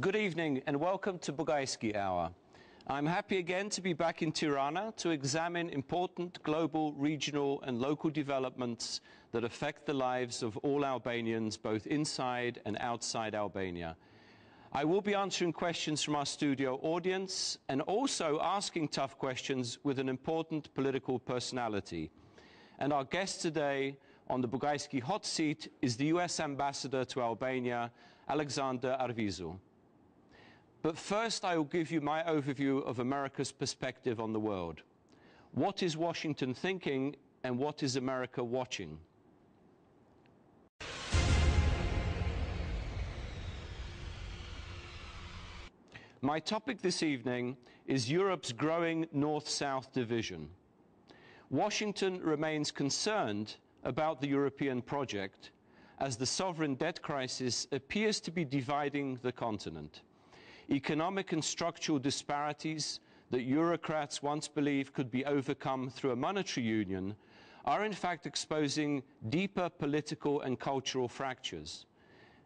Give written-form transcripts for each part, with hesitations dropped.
Good evening and welcome to BUGAJKSI Hour. I'm happy again to be back in Tirana to examine important global, regional and local developments that affect the lives of all Albanians, both inside and outside Albania. I will be answering questions from our studio audience and also asking tough questions with an important political personality. And our guest today on the BUGAJKSI hot seat is the US Ambassador to Albania, Alexander ARVIZU. But first, I will give you my overview of America's perspective on the world. What is Washington thinking and what is America watching? My topic this evening is Europe's growing North-South division. Washington remains concerned about the European project as the sovereign debt crisis appears to be dividing the continent. Economic and structural disparities that Eurocrats once believed could be overcome through a monetary union are in fact exposing deeper political and cultural fractures.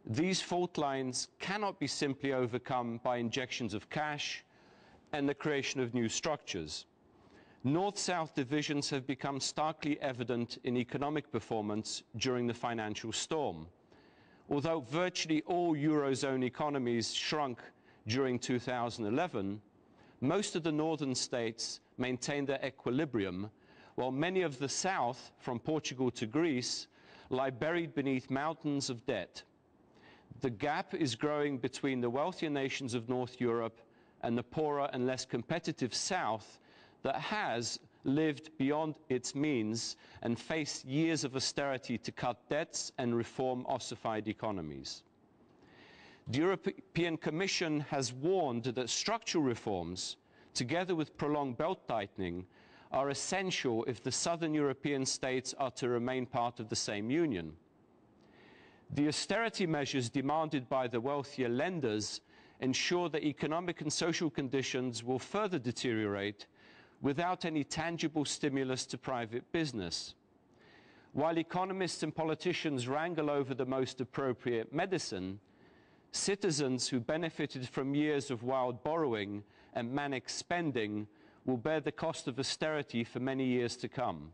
These fault lines cannot be simply overcome by injections of cash and the creation of new structures. North-South divisions have become starkly evident in economic performance during the financial storm. Although virtually all Eurozone economies shrunk during 2011, most of the northern states maintained their equilibrium, while many of the south, from Portugal to Greece, lie buried beneath mountains of debt. The gap is growing between the wealthier nations of North Europe and the poorer and less competitive south that has lived beyond its means and faced years of austerity to cut debts and reform ossified economies. The European Commission has warned that structural reforms, together with prolonged belt-tightening, are essential if the southern European states are to remain part of the same union. The austerity measures demanded by the wealthier lenders ensure that economic and social conditions will further deteriorate without any tangible stimulus to private business. While economists and politicians wrangle over the most appropriate medicine, citizens who benefited from years of wild borrowing and manic spending will bear the cost of austerity for many years to come.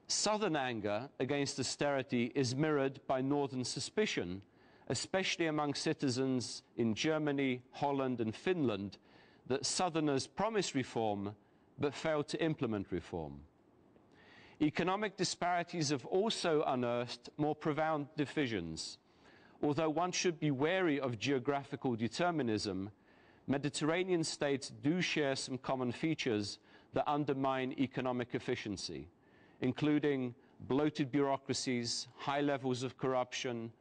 Southern anger against austerity is mirrored by northern suspicion, especially among citizens in Germany, Holland and Finland, that Southerners promise reform but fail to implement reform. Economic disparities have also unearthed more profound divisions. Although one should be wary of geographical determinism, Mediterranean states do share some common features that undermine economic efficiency, including bloated bureaucracies, high levels of corruption,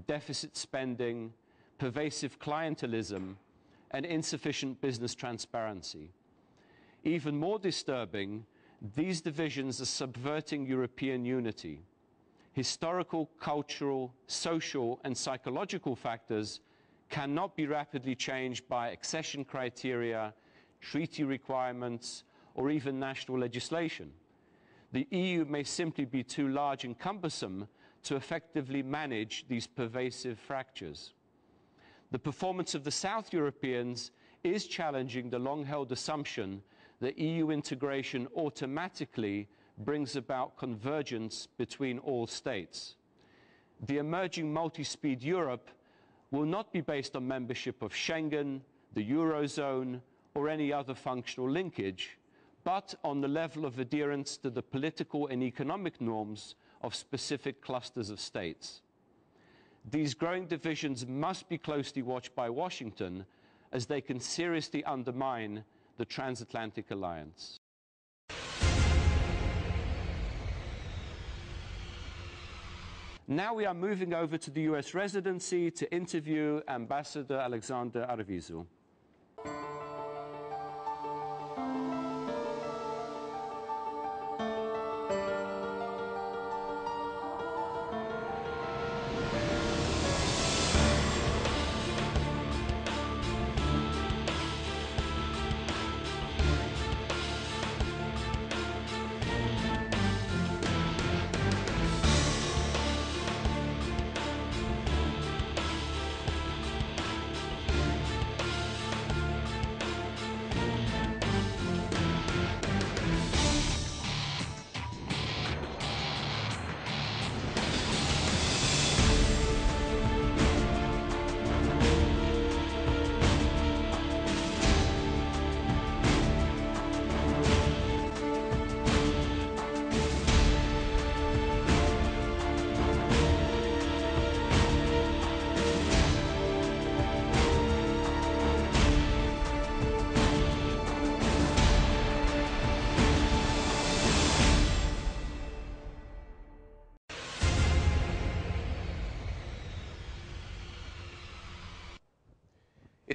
deficit spending, pervasive clientelism, and insufficient business transparency. Even more disturbing, these divisions are subverting European unity. Historical, cultural, social and psychological factors cannot be rapidly changed by accession criteria, treaty requirements, or even national legislation. The EU may simply be too large and cumbersome to effectively manage these pervasive fractures. The performance of the South Europeans is challenging the long-held assumption that EU integration automatically brings about convergence between all states. The emerging multi-speed Europe will not be based on membership of Schengen, the Eurozone, or any other functional linkage, but on the level of adherence to the political and economic norms of specific clusters of states. These growing divisions must be closely watched by Washington as they can seriously undermine the transatlantic alliance. Now we are moving over to the US residency to interview Ambassador Alexander ARVIZU.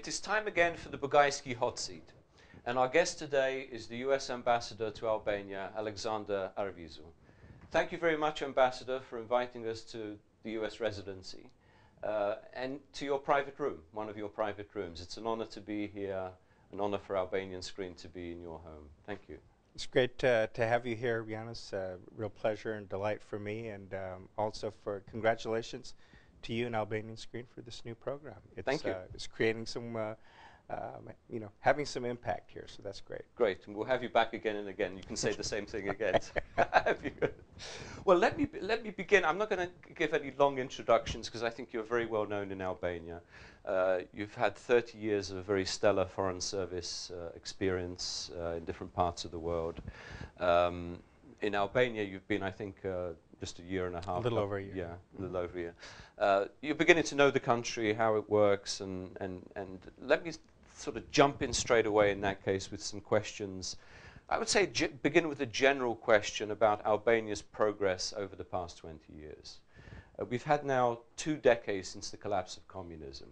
It is time again for the Bugajski hot seat. And our guest today is the US Ambassador to Albania, Alexander ARVIZU. Thank you very much, Ambassador, for inviting us to the US residency and to your private room, one of your private rooms. It's an honor to be here, an honor for Albanian Screen to be in your home. Thank you. It's great to have you here, Janusz. Real pleasure and delight for me, and also for congratulations to you and Albanian Screen for this new program. Thank you. It's creating some, having some impact here, so that's great. Great, and we'll have you back again and again. You can say the same thing again. Well, let me begin. I'm not going to give any long introductions because I think you're very well known in Albania. You've had 30 years of very stellar foreign service experience in different parts of the world. In Albania, you've been, I think, just a year and a half. A little over a year. Yeah, a little over a year. You're beginning to know the country, how it works, and let me sort of jump in straight away in that case with some questions. I would say begin with a general question about Albania's progress over the past 20 years. We've had now 2 decades since the collapse of communism.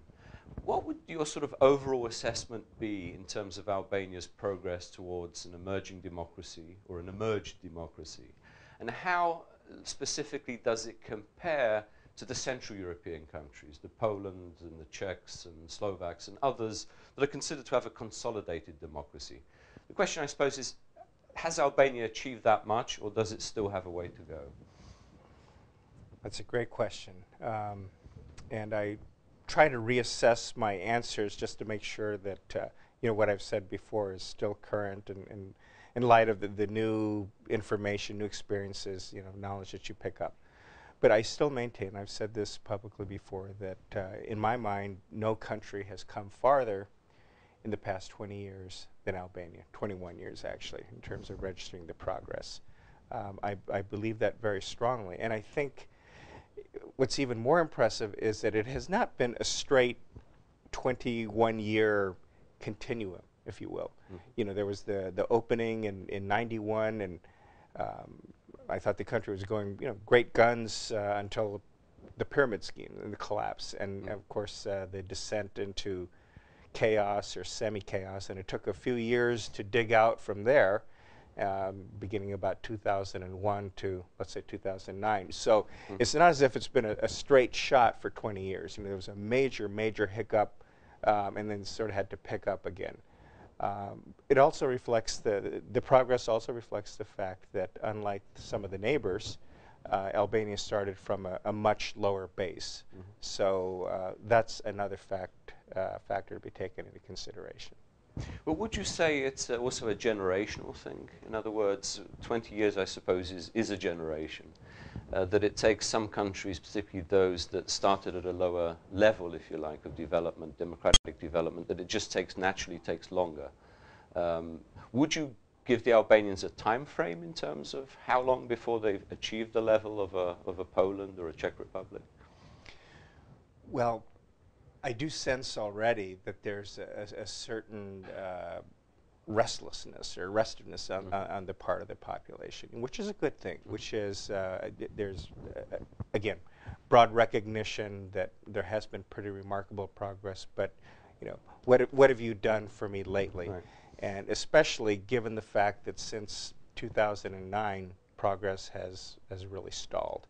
What would your sort of overall assessment be in terms of Albania's progress towards an emerging democracy or an emerged democracy? And how specifically does it compare to the Central European countries, the Poland and the Czechs and Slovaks and others that are considered to have a consolidated democracy? The question, I suppose, is, has Albania achieved that much, or does it still have a way to go? That's a great question. And I try to reassess my answers just to make sure that what I've said before is still current, and in light of the new information, new experiences, knowledge that you pick up. But I still maintain, I've said this publicly before, that in my mind, no country has come farther in the past 20 years than Albania, 21 years actually, in terms of registering the progress. I believe that very strongly. And I think what's even more impressive is that it has not been a straight 21-year continuum, if you will. Mm-hmm. There was the opening in 91, and I thought the country was going, great guns until the pyramid scheme and the collapse, and of course the descent into chaos or semi-chaos, and it took a few years to dig out from there, beginning about 2001 to, let's say, 2009. So it's not as if it's been a straight shot for 20 years. There was a major, major hiccup, and then sort of had to pick up again. It also reflects the progress also reflects the fact that, unlike some of the neighbors, Albania started from a much lower base. Mm-hmm. So that's another factor to be taken into consideration. Well, would you say it's also a generational thing? In other words, 20 years, I suppose, is a generation. That it takes some countries, particularly those that started at a lower level, if you like, of development, democratic development, that it just naturally takes longer. Would you give the Albanians a time frame in terms of how long before they've achieved the level of a Poland or a Czech Republic? Well, I do sense already that there's a certain restlessness or restiveness on the part of the population, which is a good thing, which is there's, again, broad recognition that there has been pretty remarkable progress, but what have you done for me lately? Right. And especially given the fact that since 2009, progress has really stalled.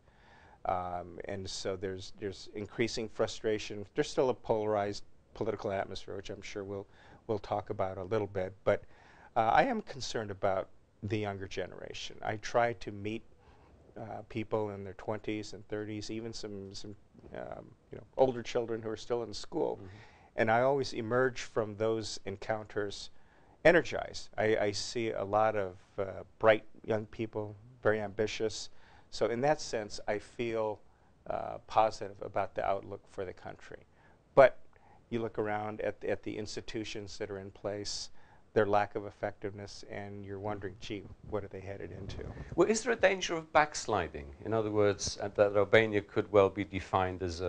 And so there's increasing frustration. There's still a polarized political atmosphere, which I'm sure we'll talk about a little bit. But I am concerned about the younger generation. I try to meet people in their 20s and 30s, even some older children who are still in school. Mm-hmm. And I always emerge from those encounters energized. I see a lot of bright young people, very ambitious. So in that sense, I feel positive about the outlook for the country. But you look around at the institutions that are in place, their lack of effectiveness, and you're wondering, gee, what are they headed into? Well, is there a danger of backsliding? In other words, that Albania could well be defined as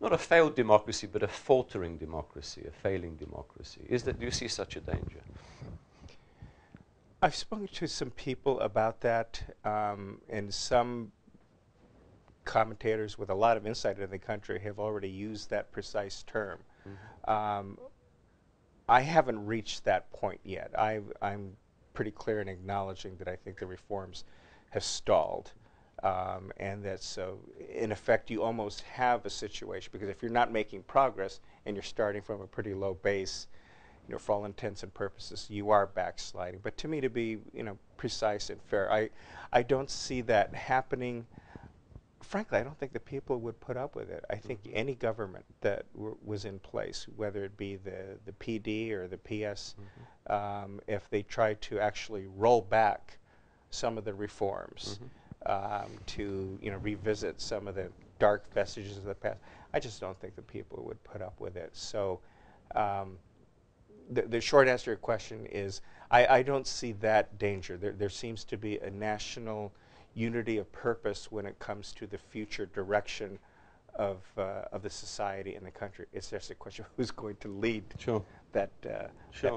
not a failed democracy, but a faltering democracy, a failing democracy. Do you see such a danger? I've spoken to some people about that, and some commentators with a lot of insight in the country have already used that precise term. Mm-hmm. I haven't reached that point yet. I'm pretty clear in acknowledging that I think the reforms have stalled. And that so, in effect, you almost have a situation, because if you're not making progress and you're starting from a pretty low base, you know, for all intents and purposes, you are backsliding. But to me, to be, you know, precise and fair, I don't see that happening. Frankly, I don't think the people would put up with it. I think any government that was in place, whether it be the PD or the PS, if they tried to actually roll back some of the reforms, to, you know, revisit some of the dark vestiges of the past, I just don't think the people would put up with it. So the short answer to your question is I don't see that danger. There seems to be a national unity of purpose when it comes to the future direction of the society and the country. It's just a question of who's going to lead that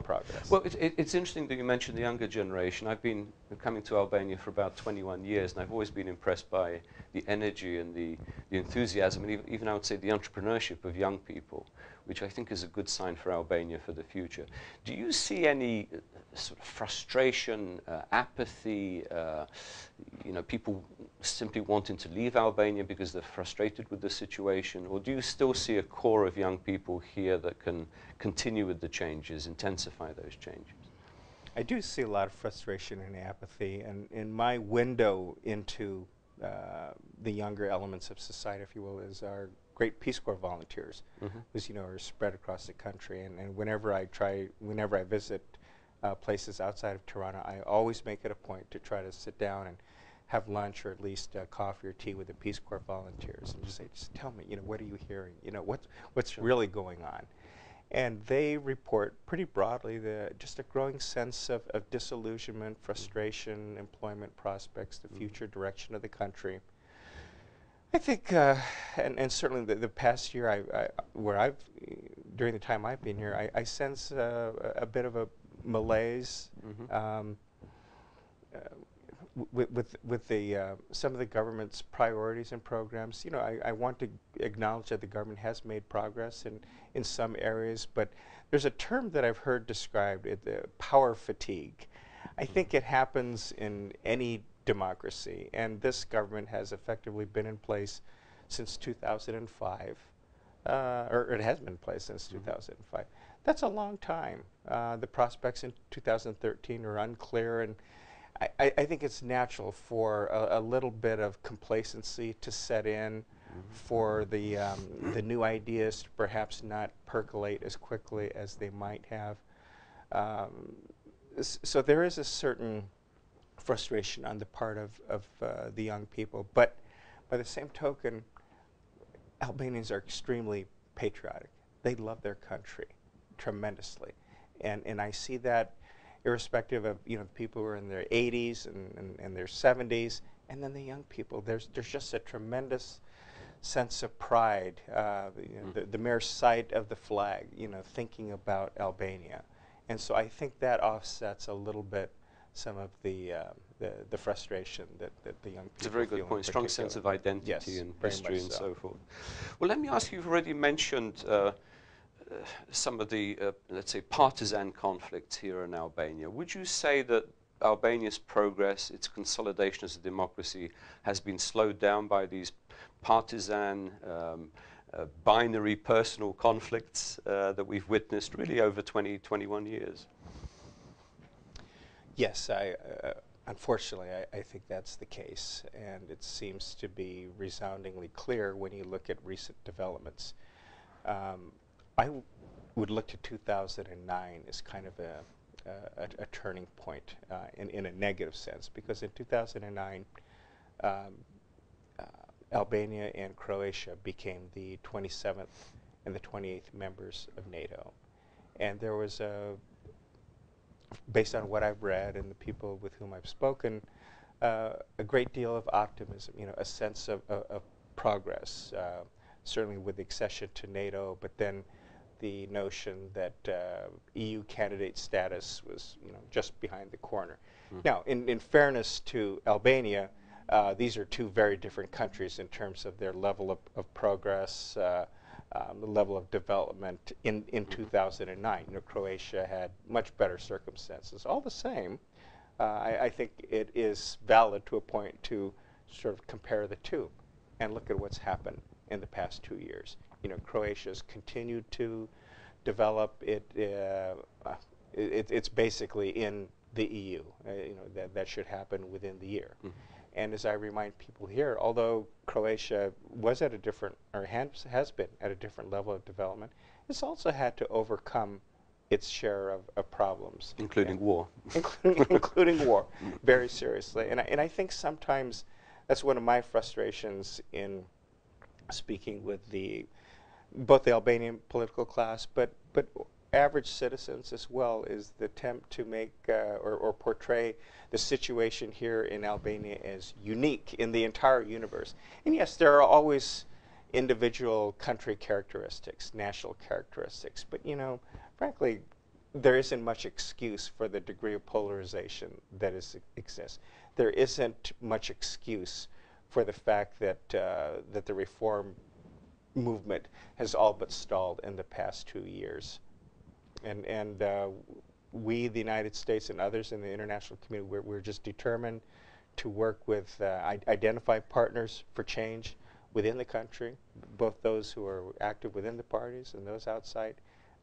progress. Well, it's interesting that you mentioned the younger generation. I've been coming to Albania for about 21 years, and I've always been impressed by the energy and the enthusiasm, and even I would say the entrepreneurship of young people, which I think is a good sign for Albania for the future. Do you see any sort of frustration, apathy, you know, people simply wanting to leave Albania because they're frustrated with the situation, or do you still see a core of young people here that can continue with the changes, intensify those changes? I do see a lot of frustration and apathy, and in my window into the younger elements of society, if you will, is our great Peace Corps volunteers, who's, you know, are spread across the country. And whenever I visit places outside of Tirana, I always make it a point to try to sit down and have lunch or at least coffee or tea with the Peace Corps volunteers and just say, just tell me, you know, what are you hearing? You know, what's really going on? And they report pretty broadly just a growing sense of disillusionment, frustration, employment prospects, the future direction of the country. I think, and certainly the past year, during the time I've been here, I sense a bit of a malaise with some of the government's priorities and programs. You know, I want to acknowledge that the government has made progress in some areas, but there's a term that I've heard described, power fatigue. I think it happens in any democracy, and this government has effectively been in place since 2005, or it has been in place since 2005. That's a long time. The prospects in 2013 are unclear, and I think it's natural for a little bit of complacency to set in, for the new ideas to perhaps not percolate as quickly as they might have. So there is a certain frustration on the part of the young people, but by the same token, Albanians are extremely patriotic. They love their country tremendously, and I see that irrespective of, you know, people who are in their 80s and their 70s, and then the young people. There's just a tremendous sense of pride. You know, the mere sight of the flag, you know, thinking about Albania, and so I think that offsets a little bit some of the frustration that the young people feel. It's a very good point. Strong sense of identity and history and so forth. Well, let me ask you, you've already mentioned some of the, let's say, partisan conflicts here in Albania. Would you say that Albania's progress, its consolidation as a democracy, has been slowed down by these partisan, binary personal conflicts that we've witnessed really over 21 years? Yes, unfortunately, I think that's the case, and it seems to be resoundingly clear when you look at recent developments. I would look to 2009 as kind of a turning point in a negative sense, because in 2009, Albania and Croatia became the 27th and the 28th members of NATO. And there was based on what I've read and the people with whom I've spoken, a great deal of optimism, you know, a sense of progress, certainly with the accession to NATO, but then the notion that EU candidate status was, you know, just behind the corner. Now, in fairness to Albania, these are two very different countries in terms of their level of progress, the level of development in 2009. You know, Croatia had much better circumstances. All the same, I think it is valid to a point to sort of compare the two and look at what's happened in the past 2 years. You know, Croatia's continued to develop. It's basically in the EU. You know, that should happen within the year. Mm-hmm. And as I remind people here, although Croatia was at a different, or has been at a different level of development, it's also had to overcome its share of problems. Including war. including war, very seriously. And I think sometimes that's one of my frustrations in speaking with both the Albanian political class, but average citizens as well, is the attempt to make or portray the situation here in Albania as unique in the entire universe. And yes, there are always individual country characteristics, national characteristics, but you know, frankly, there isn't much excuse for the degree of polarization that exists. There isn't much excuse for the fact that that the reform movement has all but stalled in the past 2 years. And we, the United States, and others in the international community, we're just determined to work with, identify partners for change within the country, both those who are active within the parties and those outside.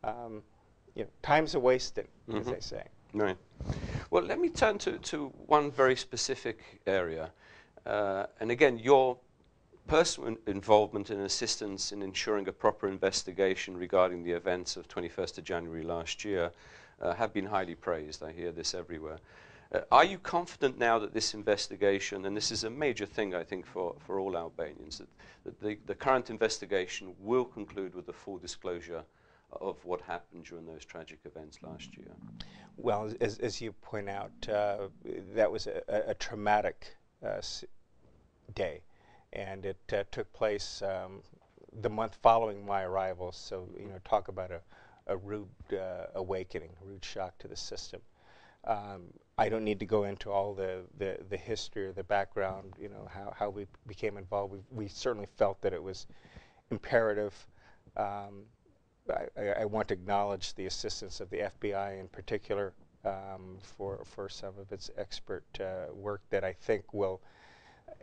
You know, time's a wasted, as they say. Right. Well, let me turn to one very specific area. And again, your personal involvement and assistance in ensuring a proper investigation regarding the events of 21st of January last year have been highly praised. I hear this everywhere. Are you confident now that this investigation, and this is a major thing I think for all Albanians, that the current investigation will conclude with the full disclosure of what happened during those tragic events last year? Well, as you point out, that was a traumatic day. And it took place the month following my arrival. So, you know, talk about a rude awakening, a rude shock to the system. I don't need to go into all the history or the background, you know, how we became involved. We certainly felt that it was imperative. I want to acknowledge the assistance of the FBI in particular for some of its expert work that I think will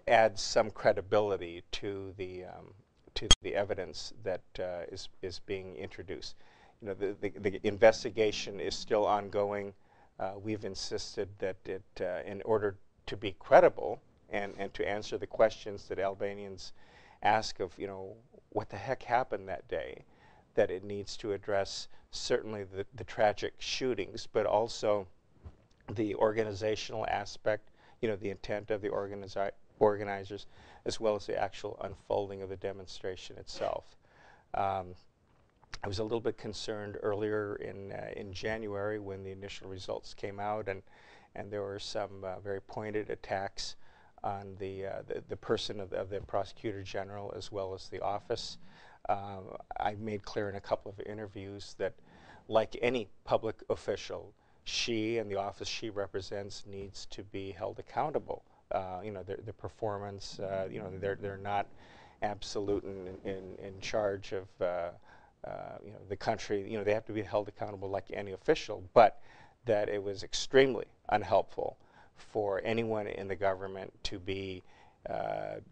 add some credibility to the evidence that is being introduced. You know, the investigation is still ongoing. We've insisted that in order to be credible and to answer the questions that Albanians ask of, you know, what the heck happened that day, that it needs to address certainly the tragic shootings, but also the organizational aspect, you know, the intent of the organizers, as well as the actual unfolding of the demonstration itself. I was a little bit concerned earlier in January when the initial results came out, and there were some very pointed attacks on the person of the prosecutor general as well as the office. I made clear in a couple of interviews that, like any public official, she and the office she represents needs to be held accountable. You know, their performance, you know, they're not absolute in charge of you know, the country. You know, they have to be held accountable like any official, but that it was extremely unhelpful for anyone in the government to be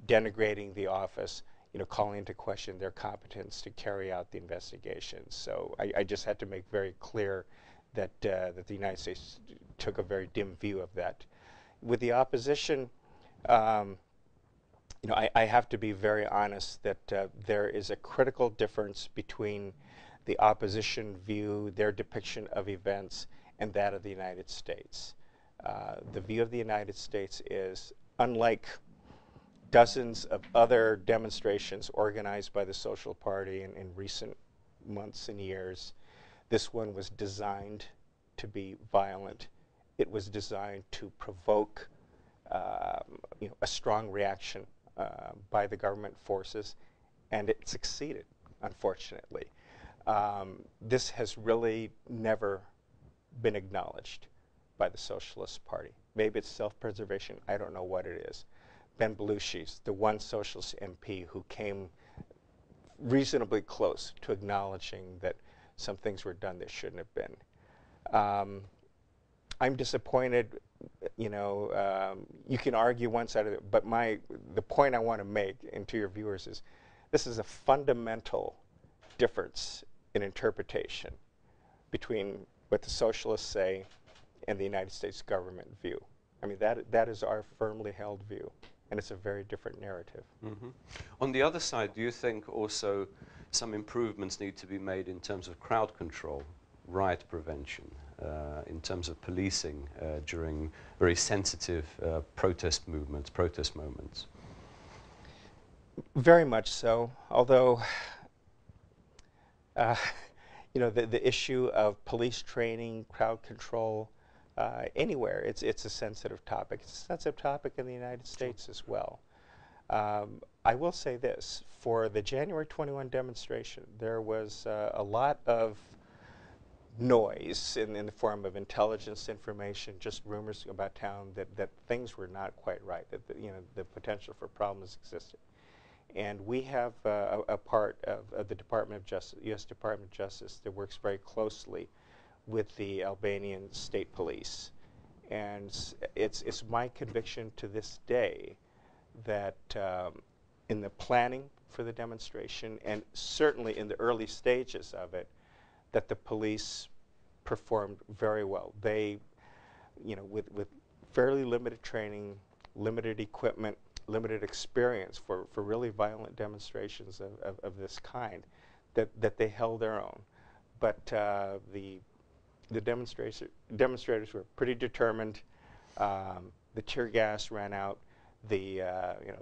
denigrating the office, you know, calling into question their competence to carry out the investigation. So I just had to make very clear that that the United States took a very dim view of that. With the opposition, you know, I have to be very honest that there is a critical difference between the opposition view, their depiction of events, and that of the United States. The view of the United States is, unlike dozens of other demonstrations organized by the Social Party in recent months and years, this one was designed to be violent. It was designed to provoke you know, a strong reaction by the government forces, and it succeeded, unfortunately. This has really never been acknowledged by the Socialist Party. Maybe it's self-preservation, I don't know what it is. Ben Belushi, the one socialist MP who came reasonably close to acknowledging that some things were done that shouldn't have been. I'm disappointed, you know, you can argue one side of it, but the point I want to make, and to your viewers, is this is a fundamental difference in interpretation between what the socialists say and the United States government view. I mean, that is our firmly held view, and it's a very different narrative. Mm-hmm. On the other side, do you think also some improvements need to be made in terms of crowd control, riot prevention, in terms of policing during very sensitive protest moments? Very much so, although you know, the issue of police training, crowd control, anywhere, it's a sensitive topic. It's a sensitive topic in the United States as well. I will say this, for the January 21 demonstration, there was a lot of noise in the form of intelligence information, just rumors about town that things were not quite right, that you know, the potential for problems existed. And we have a part of the Department of Justice, U.S. Department of Justice, that works very closely with the Albanian State Police. And it's my conviction to this day that in the planning for the demonstration, and certainly in the early stages of it, that the police performed very well. They, you know, with fairly limited training, limited equipment, limited experience for really violent demonstrations of this kind, that they held their own. But the demonstrators were pretty determined. The tear gas ran out. The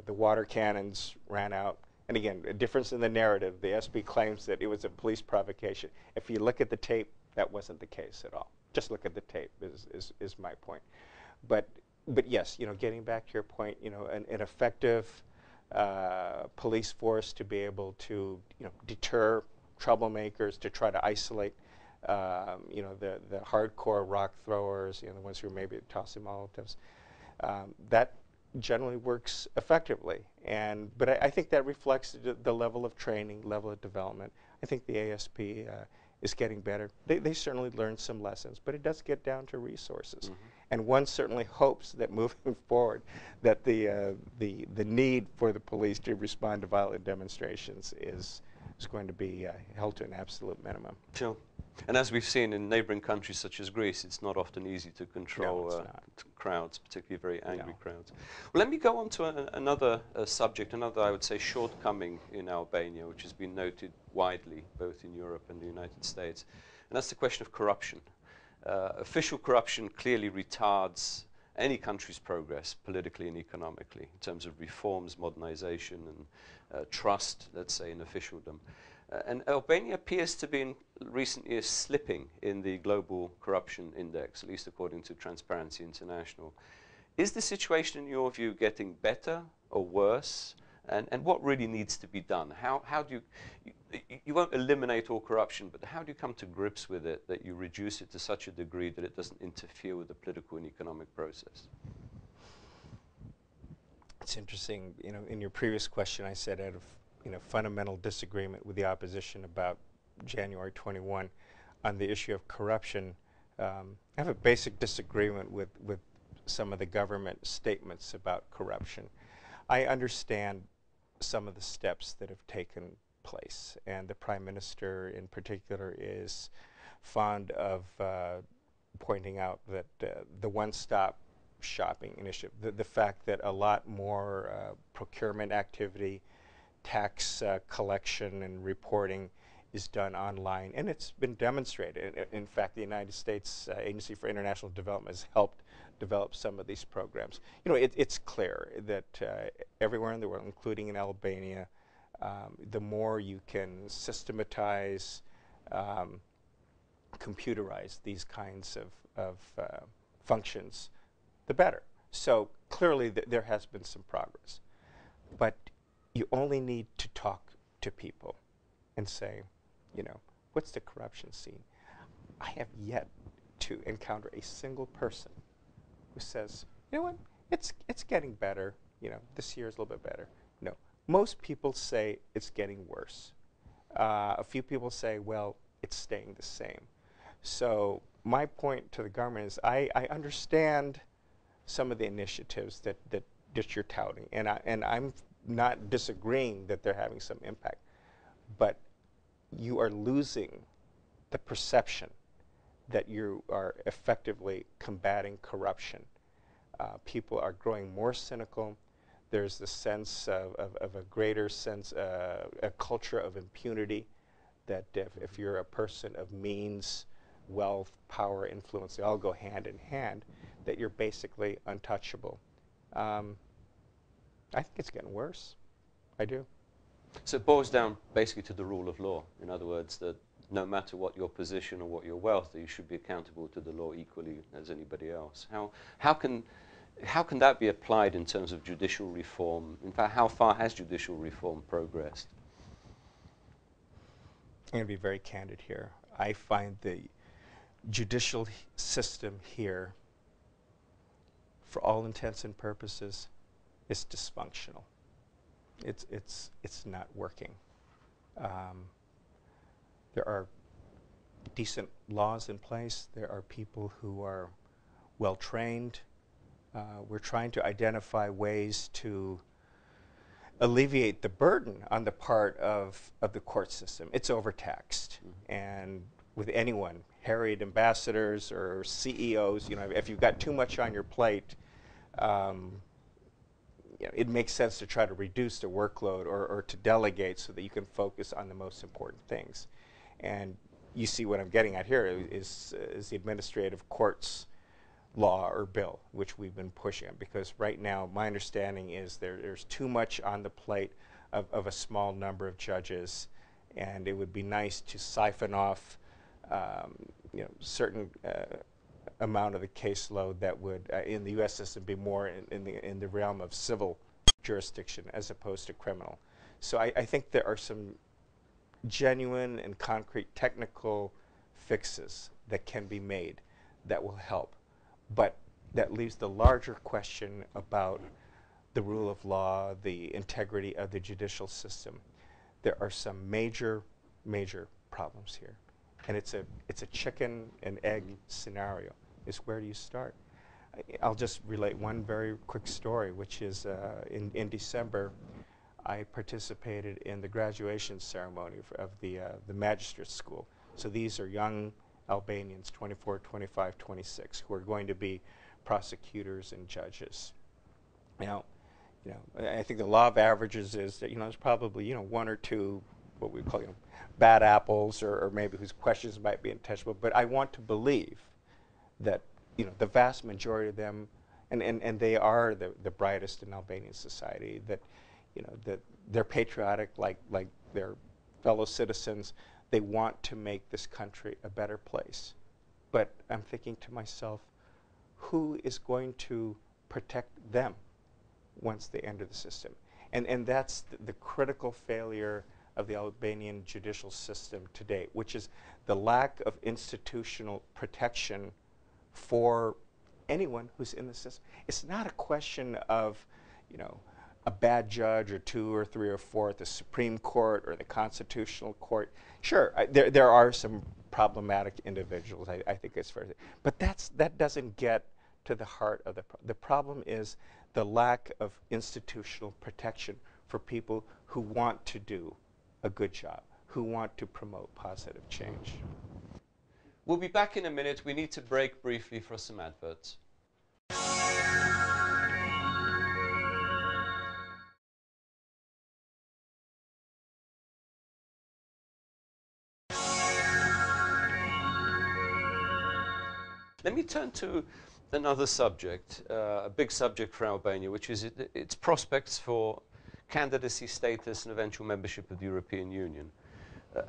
water cannons ran out. And again, a difference in the narrative. The SB claims that it was a police provocation. If you look at the tape, that wasn't the case at all. Just look at the tape is my point. But yes, you know, getting back to your point, you know, an effective police force to be able to, you know, deter troublemakers, to try to isolate, you know, the hardcore rock throwers, you know, the ones who are maybe tossing Molotovs, that generally works effectively. But I think that reflects the level of training, level of development. I think the ASP is getting better. They certainly learned some lessons, but it does get down to resources. Mm-hmm. And one certainly hopes that moving forward, that the need for the police to respond to violent demonstrations is going to be held to an absolute minimum. Sure. And as we've seen in neighboring countries such as Greece, it's not often easy to control crowds, particularly very angry crowds. Well, let me go on to another subject, another, I would say, shortcoming in Albania, which has been noted widely, both in Europe and the United States. And that's the question of corruption. Official corruption clearly retards any country's progress, politically and economically, in terms of reforms, modernization, and trust, let's say, in officialdom. And Albania appears to be in recent years slipping in the global corruption index, at least according to Transparency International. Is the situation, in your view, getting better or worse? And what really needs to be done? How do you won't eliminate all corruption, but how do you come to grips with it, that you reduce it to such a degree that it doesn't interfere with the political and economic process? It's interesting, you know, in your previous question I said out of, you know, fundamental disagreement with the opposition about January 21 on the issue of corruption. I have a basic disagreement with some of the government statements about corruption. I understand some of the steps that have taken place, and the Prime Minister in particular is fond of pointing out that the one-stop shopping initiative, the fact that a lot more procurement activity, tax collection and reporting is done online, and it's been demonstrated. In fact, the United States Agency for International Development has helped develop some of these programs. You know, it's clear that everywhere in the world, including in Albania, the more you can systematize, computerize these kinds of functions, the better. So clearly there has been some progress. But you only need to talk to people and say, you know, what's the corruption scene? I have yet to encounter a single person who says, you know what, it's getting better, you know, this year is a little bit better. No, most people say it's getting worse. A few people say, well, it's staying the same. So my point to the government is I understand some of the initiatives that you're touting, and I'm not disagreeing that they're having some impact, but you are losing the perception that you are effectively combating corruption. People are growing more cynical. There's the sense of a greater sense, a culture of impunity, that if you're a person of means, wealth, power, influence, they all go hand in hand, that you're basically untouchable. I think it's getting worse. I do. So it boils down basically to the rule of law. In other words, that no matter what your position or what your wealth, that you should be accountable to the law equally as anybody else. How can that be applied in terms of judicial reform? In fact, how far has judicial reform progressed? I'm going to be very candid here. I find the judicial system here, for all intents and purposes, is dysfunctional. It's not working. There are decent laws in place. There are people who are well trained. We're trying to identify ways to alleviate the burden on the part of the court system. It's overtaxed. And with anyone, harried ambassadors or CEOs, if you've got too much on your plate, it makes sense to try to reduce the workload or to delegate so that you can focus on the most important things. And you see what I'm getting at here is the administrative courts law or bill, which we've been pushing, because right now my understanding is there's too much on the plate of a small number of judges, and it would be nice to siphon off certain amount of the caseload that would in the U.S. system be more in the realm of civil jurisdiction as opposed to criminal. So I think there are some genuine and concrete technical fixes that can be made that will help. But that leaves the larger question about the rule of law, the integrity of the judicial system. There are some major, major problems here. And it's a chicken and egg scenario. Is where do you start? I'll just relate one very quick story, which is in December, I participated in the graduation ceremony of the magistrate school. So these are young Albanians, 24, 25, 26, who are going to be prosecutors and judges. Now, I think the law of averages is that there's probably one or two what we call bad apples, or maybe whose questions might be untouchable. But I want to believe that the vast majority of them, and they are the brightest in Albanian society, that that they're patriotic like their fellow citizens. They want to make this country a better place. But I'm thinking to myself, who is going to protect them once they enter the system? And that's the critical failure of the Albanian judicial system today, which is the lack of institutional protection for anyone who's in the system. It's not a question of, a bad judge or two or three or four at the Supreme Court or the Constitutional Court. Sure, there are some problematic individuals, I think it's fair to say. But that doesn't get to the heart of the problem is the lack of institutional protection for people who want to do a good job, who want to promote positive change. We'll be back in a minute. We need to break briefly for some adverts. Let me turn to another subject, a big subject for Albania, which is its prospects for candidacy status and eventual membership of the European Union.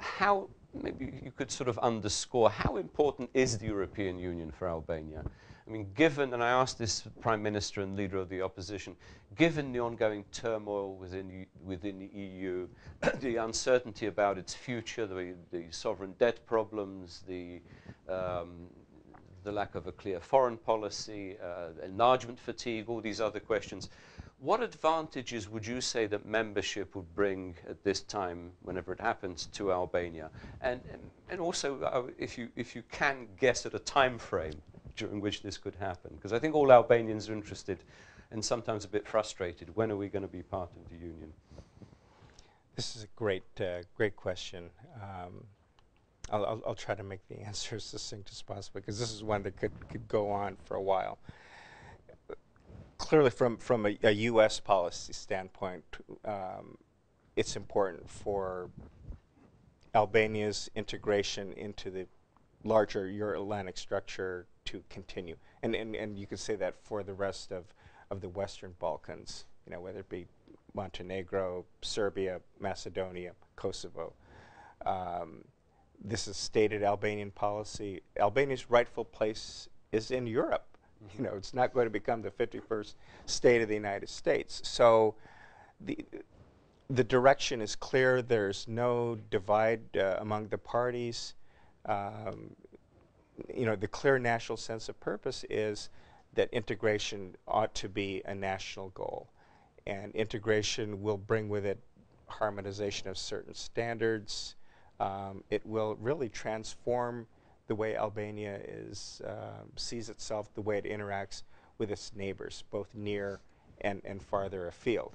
How, maybe you could sort of underscore, how important is the European Union for Albania? I mean, given, and I asked this Prime Minister and Leader of the Opposition, given the ongoing turmoil within the EU, the uncertainty about its future, the sovereign debt problems, the lack of a clear foreign policy, enlargement fatigue, all these other questions, What advantages would you say that membership would bring at this time, whenever it happens, to Albania? And also, if you can guess at a time frame during which this could happen, because I think all Albanians are interested and sometimes a bit frustrated. When are we going to be part of the Union? This is a great question. I'll try to make the answer as succinct as possible, because this is one that could go on for a while. Clearly, from a U.S. policy standpoint, it's important for Albania's integration into the larger Euro-Atlantic structure to continue, and you could say that for the rest of the Western Balkans, you know, whether it be Montenegro, Serbia, Macedonia, Kosovo. This is stated Albanian policy. Albania's rightful place is in Europe. You know, it's not going to become the 51st state of the United States. So the direction is clear. There's no divide among the parties. You know, the clear national sense of purpose is that integration ought to be a national goal. And integration will bring with it harmonization of certain standards. It will really transform the way Albania sees itself, the way it interacts with its neighbors, both near and farther afield.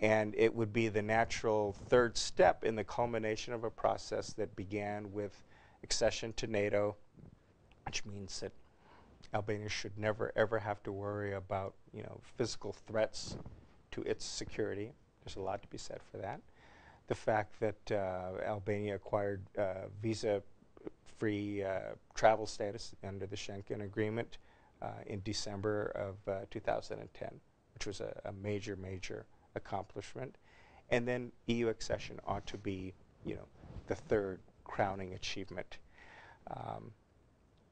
And it would be the natural third step in the culmination of a process that began with accession to NATO, which means that Albania should never ever have to worry about, you know, physical threats to its security. There's a lot to be said for that. The fact that Albania acquired visa-free travel status under the Schengen Agreement in December of 2010, which was a major, major accomplishment. And then EU accession ought to be, you know, the third crowning achievement.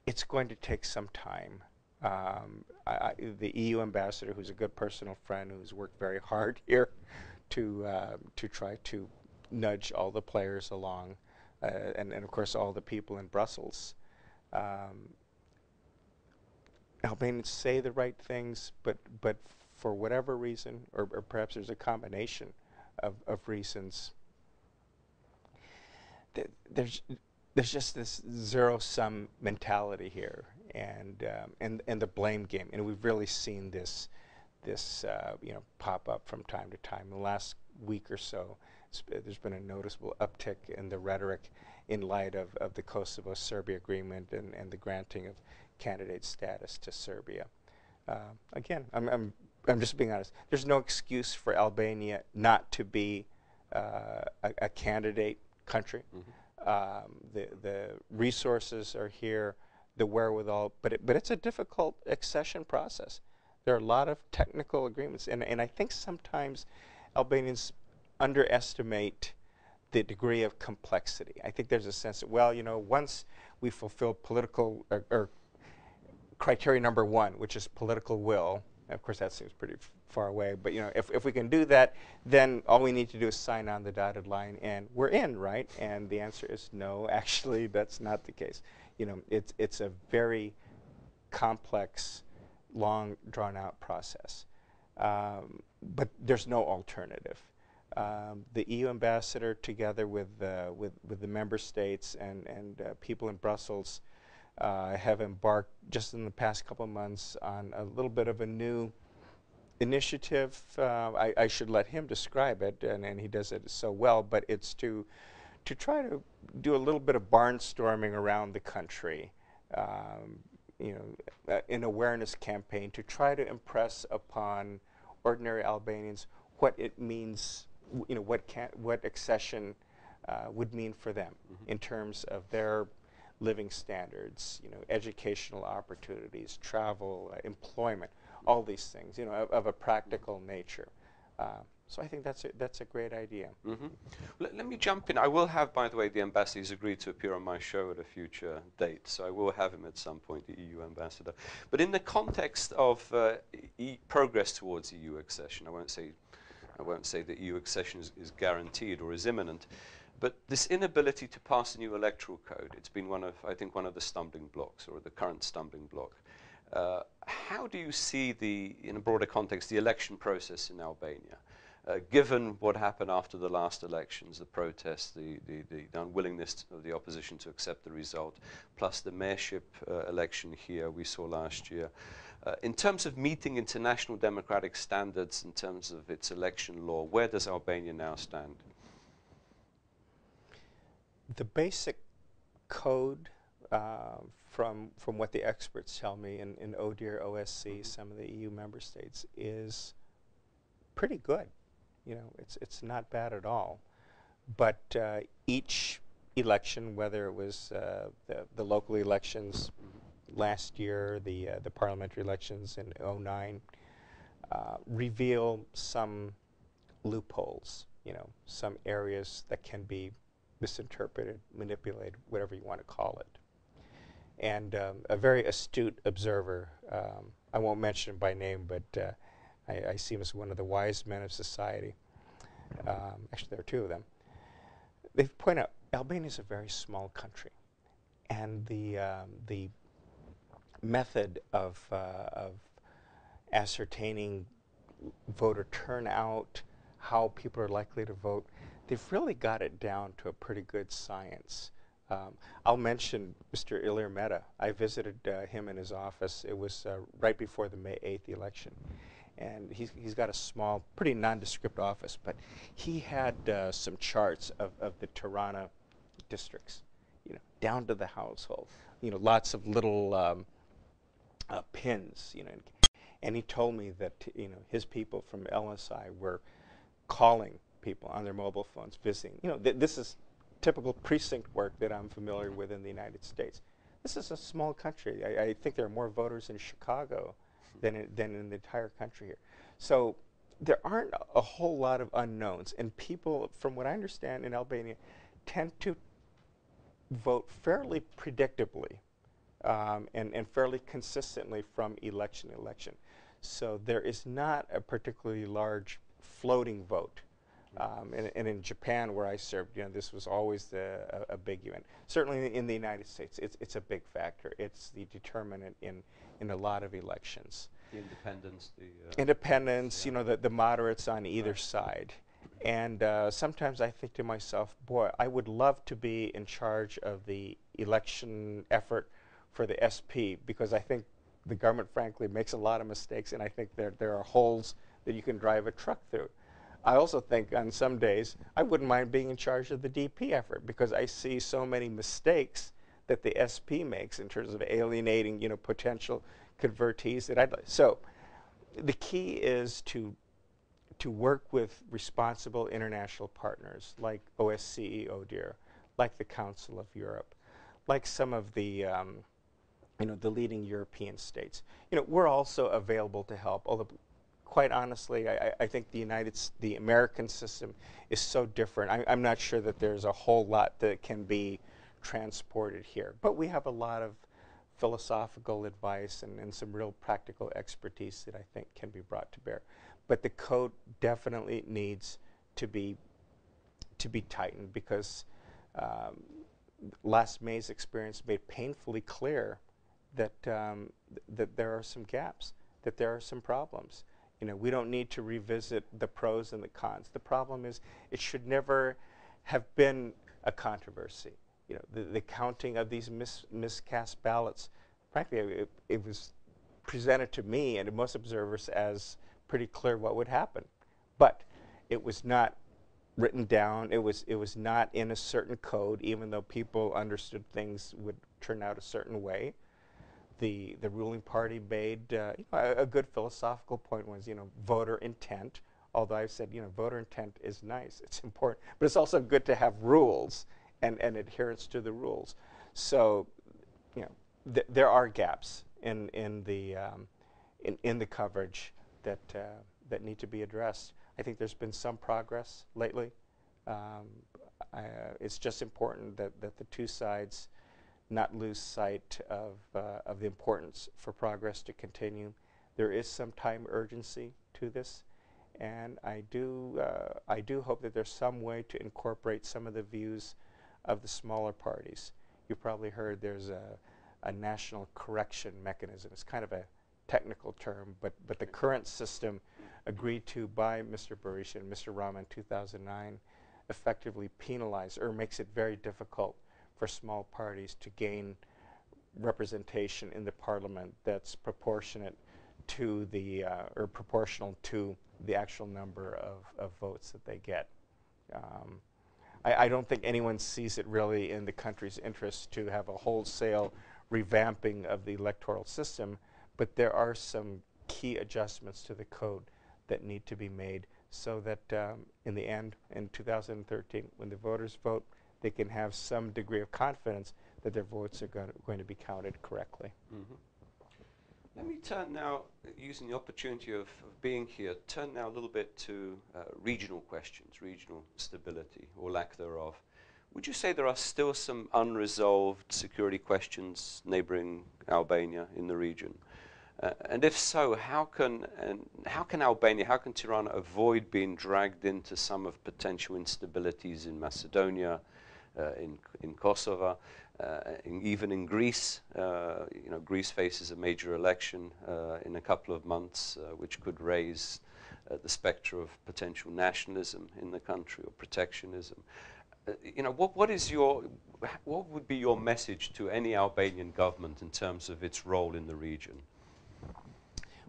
It's going to take some time. The EU ambassador, who's a good personal friend, who's worked very hard here to try to nudge all the players along, and of course all the people in Brussels. Albanians say the right things, but for whatever reason, or perhaps there's a combination of reasons, there's just this zero-sum mentality here, and the blame game, and we've really seen this you know, pop up from time to time. In the last week or so, there's been a noticeable uptick in the rhetoric in light of the Kosovo-Serbia agreement and the granting of candidate status to Serbia. Again, I'm just being honest. There's no excuse for Albania not to be a candidate country. The resources are here, the wherewithal, but it's a difficult accession process. There are a lot of technical agreements, and I think sometimes Albanians underestimate the degree of complexity. I think there's a sense that, well, you know, once we fulfill political or criteria number one, which is political will, and of course that seems pretty far away, but you know, if we can do that, then all we need to do is sign on the dotted line and we're in, right? And the answer is no, actually that's not the case. You know, it's a very complex, long drawn out process, but there's no alternative. The EU ambassador, together with the member states and people in Brussels, have embarked just in the past couple of months on a little bit of a new initiative. I should let him describe it, and he does it so well, but it's to try to do a little bit of barnstorming around the country, you know, an awareness campaign to try to impress upon ordinary Albanians what it means, you know, what accession would mean for them in terms of their living standards, you know, educational opportunities, travel, employment, all these things, you know, of a practical nature. So I think that's a great idea. Let me jump in. I will have, by the way, the ambassador. He's agreed to appear on my show at a future date, so I will have him at some point, the EU ambassador. But in the context of progress towards EU accession, I won't say that EU accession is guaranteed or is imminent, but this inability to pass a new electoral code, it's been I think one of the stumbling blocks, or the current stumbling block. How do you see the, in a broader context, the election process in Albania? Given what happened after the last elections, the protests, the unwillingness of the opposition to accept the result, plus the mayorship election here we saw last year. In terms of meeting international democratic standards, in terms of its election law, where does Albania now stand? The basic code, from what the experts tell me in ODIHR, OSC, some of the EU member states, is pretty good. You know, it's not bad at all. But each election, whether it was the local elections last year, the parliamentary elections in '09, reveal some loopholes, you know, some areas that can be misinterpreted, manipulated, whatever you want to call it. And a very astute observer, I won't mention him by name, but I see him as one of the wise men of society. Actually, there are two of them. They point out Albania is a very small country, and the method of ascertaining voter turnout, how people are likely to vote, they've really got it down to a pretty good science. I'll mention Mr. Ilir Meta. I visited him in his office. It was right before the May 8th election. And he's got a small, pretty nondescript office, but he had some charts of the Tirana districts, you know, down to the household. You know, lots of little pins, you know. And he told me that, you know, his people from LSI were calling people on their mobile phones, visiting. You know, this is typical precinct work that I'm familiar with in the United States. This is a small country. I think there are more voters in Chicago than in the entire country here. So there aren't a whole lot of unknowns, and people, from what I understand in Albania, tend to vote fairly predictably and fairly consistently from election to election. So there is not a particularly large floating vote. And in Japan, where I served, you know, this was always a big event. Certainly in the United States, it's a big factor. It's the determinant in a lot of elections. The independents, independents, you know, the moderates on either side. And sometimes I think to myself, boy, I would love to be in charge of the election effort for the SP, because I think the government, frankly, makes a lot of mistakes, and I think there are holes that you can drive a truck through. I also think on some days I wouldn't mind being in charge of the DP effort, because I see so many mistakes that the SP makes in terms of alienating, you know, potential convertees that I'd like. So the key is to work with responsible international partners like OSCE, ODIHR, like the Council of Europe, like some of the you know, the leading European states. You know, we're also available to help, although quite honestly, I think the American system is so different. I'm not sure that there's a whole lot that can be transported here. But we have a lot of philosophical advice and some real practical expertise that I think can be brought to bear. But the code definitely needs to be tightened, because last May's experience made painfully clear that that there are some gaps, that there are some problems. You know, we don't need to revisit the pros and the cons. The problem is it should never have been a controversy. You know, the counting of these miscast ballots, frankly, it was presented to me and to most observers as pretty clear what would happen. But it was not written down. It was not in a certain code, even though people understood things would turn out a certain way. The ruling party made you know, a good philosophical point was, you know, voter intent. Although I've said, you know, voter intent is nice, it's important, but it's also good to have rules and adherence to the rules. So, you know, there are gaps in the coverage that need to be addressed. I think there's been some progress lately. It's just important that the two sides not lose sight of the importance for progress to continue. There is some time urgency to this, and I do hope that there's some way to incorporate some of the views of the smaller parties. You probably heard there's a national correction mechanism. It's kind of a technical term, but the current system agreed to by Mr. Berisha and Mr. Rama in 2009 effectively penalizes or makes it very difficult for small parties to gain representation in the parliament that's proportionate to the or proportional to the actual number of votes that they get. I don't think anyone sees it really in the country's interest to have a wholesale revamping of the electoral system, but there are some key adjustments to the code that need to be made so that in the end, in 2013, when the voters vote, they can have some degree of confidence that their votes are going to be counted correctly. Mm-hmm. Let me turn now, using the opportunity of being here, turn now a little bit to regional questions, regional stability or lack thereof. Would you say there are still some unresolved security questions neighboring Albania in the region? And if so, how can Albania, how can Tirana avoid being dragged into some of potential instabilities in Macedonia, in Kosovo, even in Greece? You know, Greece faces a major election in a couple of months, which could raise the spectre of potential nationalism in the country or protectionism. You know, what would be your message to any Albanian government in terms of its role in the region?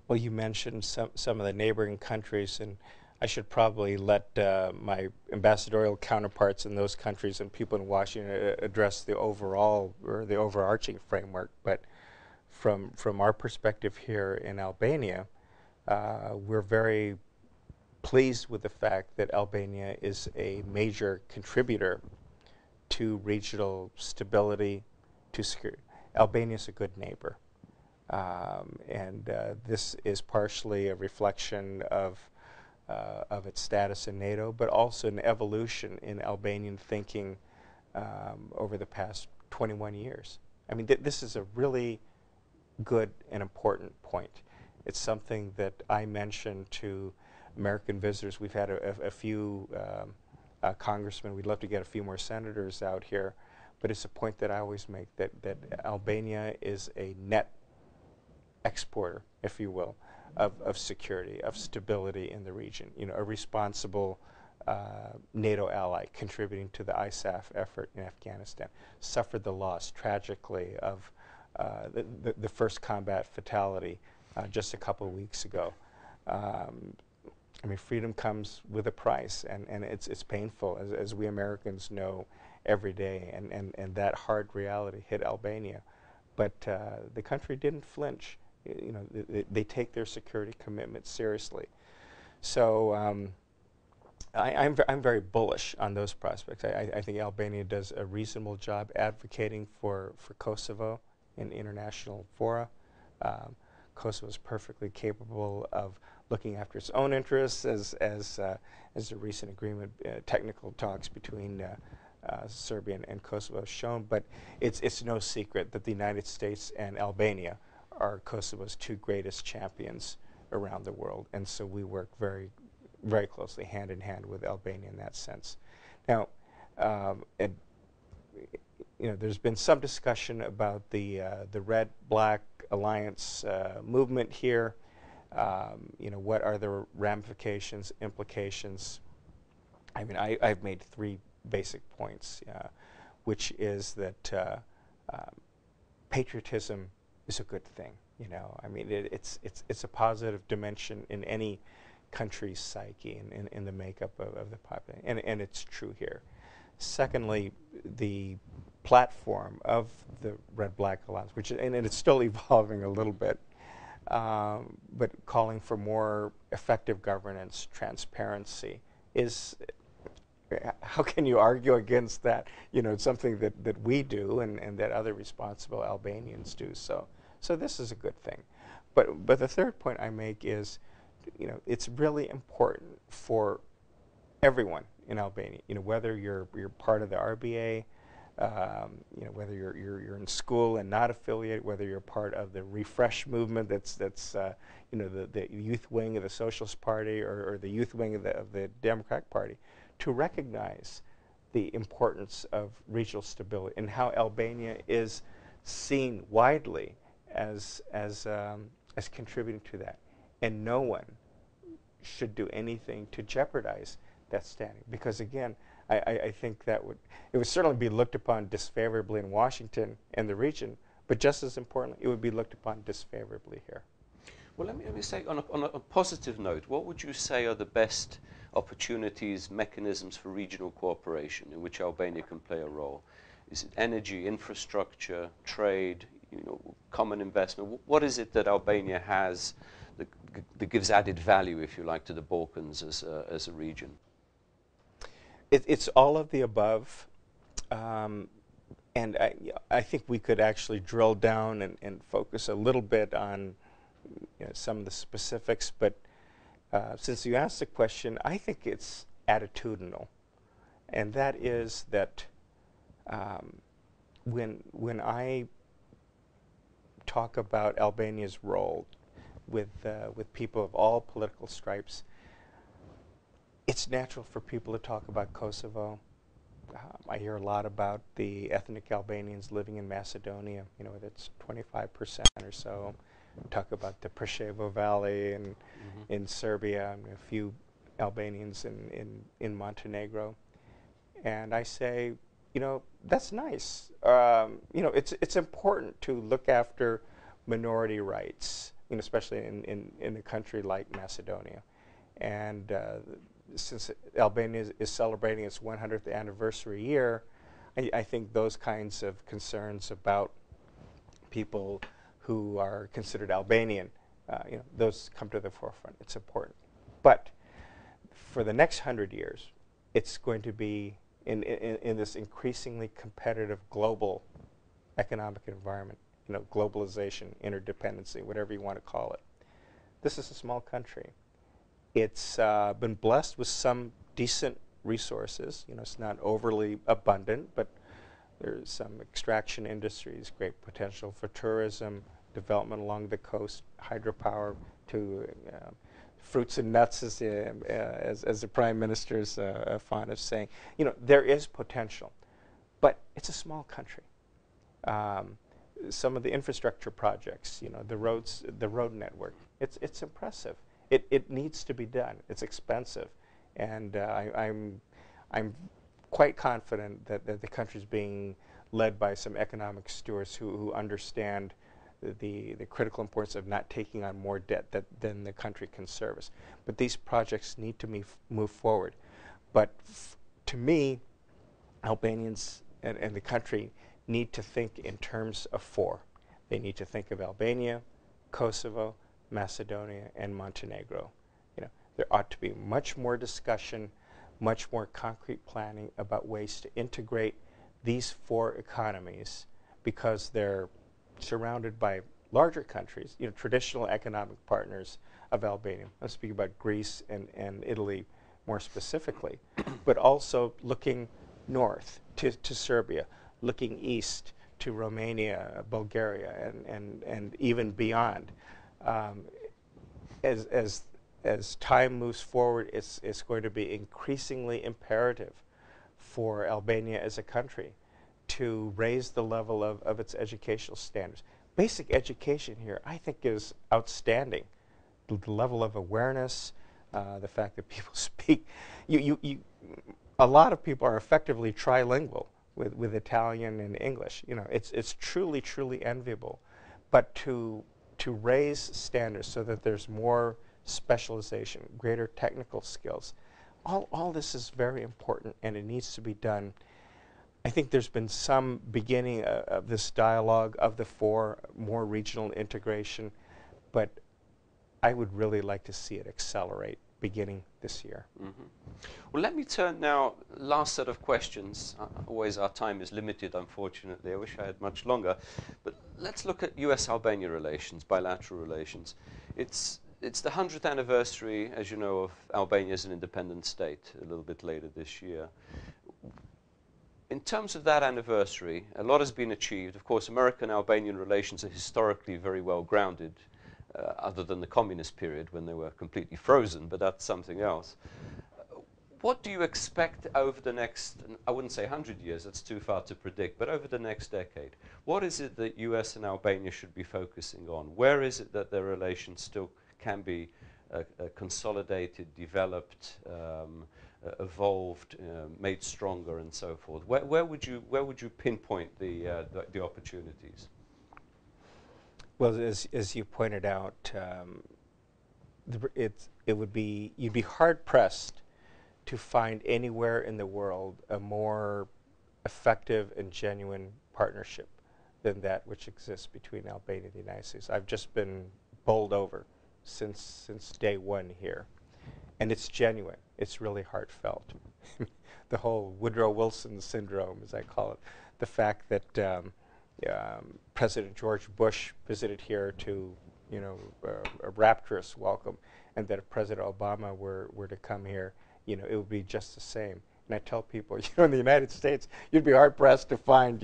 Well, you mentioned some of the neighboring countries, and I should probably let my ambassadorial counterparts in those countries and people in Washington address the overall or the overarching framework. But from our perspective here in Albania, we're very pleased with the fact that Albania is a major contributor to regional stability, to security. Albania is a good neighbor. And this is partially a reflection of its status in NATO, but also an evolution in Albanian thinking over the past 21 years. I mean, this is a really good and important point. It's something that I mentioned to American visitors. We've had a few congressmen. We'd love to get a few more senators out here, but it's a point that I always make, that Albania is a net exporter, if you will, of security, of stability in the region. You know, a responsible NATO ally contributing to the ISAF effort in Afghanistan, suffered the loss tragically of the first combat fatality just a couple of weeks ago. I mean, freedom comes with a price, and it's painful, as we Americans know every day, and that hard reality hit Albania. But the country didn't flinch. You know, they take their security commitment seriously. So I'm very bullish on those prospects. I think Albania does a reasonable job advocating for Kosovo in international fora. Kosovo is perfectly capable of looking after its own interests, as the recent agreement, technical talks between Serbia and Kosovo have shown. But it's no secret that the United States and Albania are Kosovo's two greatest champions around the world, and so we work very, very closely hand in hand with Albania in that sense. Now, you know, there's been some discussion about the Red-Black Alliance movement here. You know, what are the ramifications, implications? I mean, I've made three basic points, which is that patriotism is a good thing. You know, I mean, it's a positive dimension in any country's psyche and in the makeup of the population, and it's true here. Secondly, the platform of the Red-Black Alliance, which and it's still evolving a little bit, but calling for more effective governance, transparency, is, how can you argue against that? You know, it's something that we do and that other responsible Albanians do. So this is a good thing. But the third point I make is, you know, it's really important for everyone in Albania. You know, whether you're part of the RBA, you know, whether you're in school and not affiliated, whether you're part of the Refresh movement, that's you know, the youth wing of the Socialist Party or the youth wing of the Democratic Party, to recognize the importance of regional stability and how Albania is seen widely as contributing to that, and no one should do anything to jeopardize that standing. Because again, I think that it would certainly be looked upon disfavorably in Washington and the region, but just as importantly, it would be looked upon disfavorably here. Well, let me say, on a positive note, what would you say are the best opportunities, mechanisms for regional cooperation in which Albania can play a role? Is it energy, infrastructure, trade, common investment? What is it that Albania has that gives added value, if you like, to the Balkans as a region? It's all of the above, and I think we could actually drill down and focus a little bit on some of the specifics, but since you asked the question, I think it's attitudinal, and that is that when I talk about Albania's role with people of all political stripes, it's natural for people to talk about Kosovo. I hear a lot about the ethnic Albanians living in Macedonia, that's 25% or so. Talk about the Preševo Valley and in Serbia, a few Albanians in Montenegro. And I say, that's nice. It's important to look after minority rights, especially in a country like Macedonia. And since Albania is celebrating its 100th anniversary year, I think those kinds of concerns about people who are considered Albanian, those come to the forefront. It's important. But for the next 100 years, it's going to be in this increasingly competitive global economic environment, globalization, interdependency, whatever you want to call it. This is a small country. It's been blessed with some decent resources. It's not overly abundant, but there's some extraction industries, great potential for tourism, development along the coast, hydropower, to fruits and nuts, as the Prime Minister is fond of saying. There is potential, but it's a small country. Some of the infrastructure projects, the road network, it's impressive. It needs to be done. It's expensive, and I'm quite confident that the country's being led by some economic stewards who understand the critical importance of not taking on more debt than the country can service. But these projects need to move forward. But to me, Albanians and the country need to think in terms of four. They need to think of Albania, Kosovo, Macedonia, and Montenegro. There ought to be much more discussion, much more concrete planning about ways to integrate these four economies, because they're surrounded by larger countries, traditional economic partners of Albania. I'm speaking about Greece and Italy more specifically, but also looking north to Serbia, looking east to Romania, Bulgaria, and even beyond. As time moves forward, it's going to be increasingly imperative for Albania as a country to raise the level of its educational standards. Basic education here, I think, is outstanding. The level of awareness, the fact that people speak, a lot of people are effectively trilingual with Italian and English. It's truly, truly enviable. But to raise standards so that there's more specialization, greater technical skills, all this is very important, and it needs to be done. I think there's been some beginning of this dialogue of the four, more regional integration, but I would really like to see it accelerate beginning this year. Well, let me turn now, last set of questions. Always our time is limited, unfortunately. I wish I had much longer. But let's look at US-Albania relations, bilateral relations. It's the 100th anniversary, as you know, of Albania as an independent state, a little bit later this year. In terms of that anniversary, a lot has been achieved. Of course, American-Albanian relations are historically very well grounded, other than the communist period when they were completely frozen, but that's something else. What do you expect over the next, I wouldn't say 100 years, that's too far to predict, but over the next decade? What is it that US and Albania should be focusing on? Where is it that their relations still can be consolidated, developed, evolved, made stronger, and so forth? Where would you pinpoint the opportunities? Well, as you pointed out, you'd be hard pressed to find anywhere in the world a more effective and genuine partnership than that which exists between Albania and the United States. I've just been bowled over since day one here, and it's genuine. It's really heartfelt. The whole Woodrow Wilson syndrome, as I call it, the fact that President George Bush visited here to, a rapturous welcome, and that if President Obama were to come here, it would be just the same. And I tell people, in the United States, you'd be hard-pressed to find,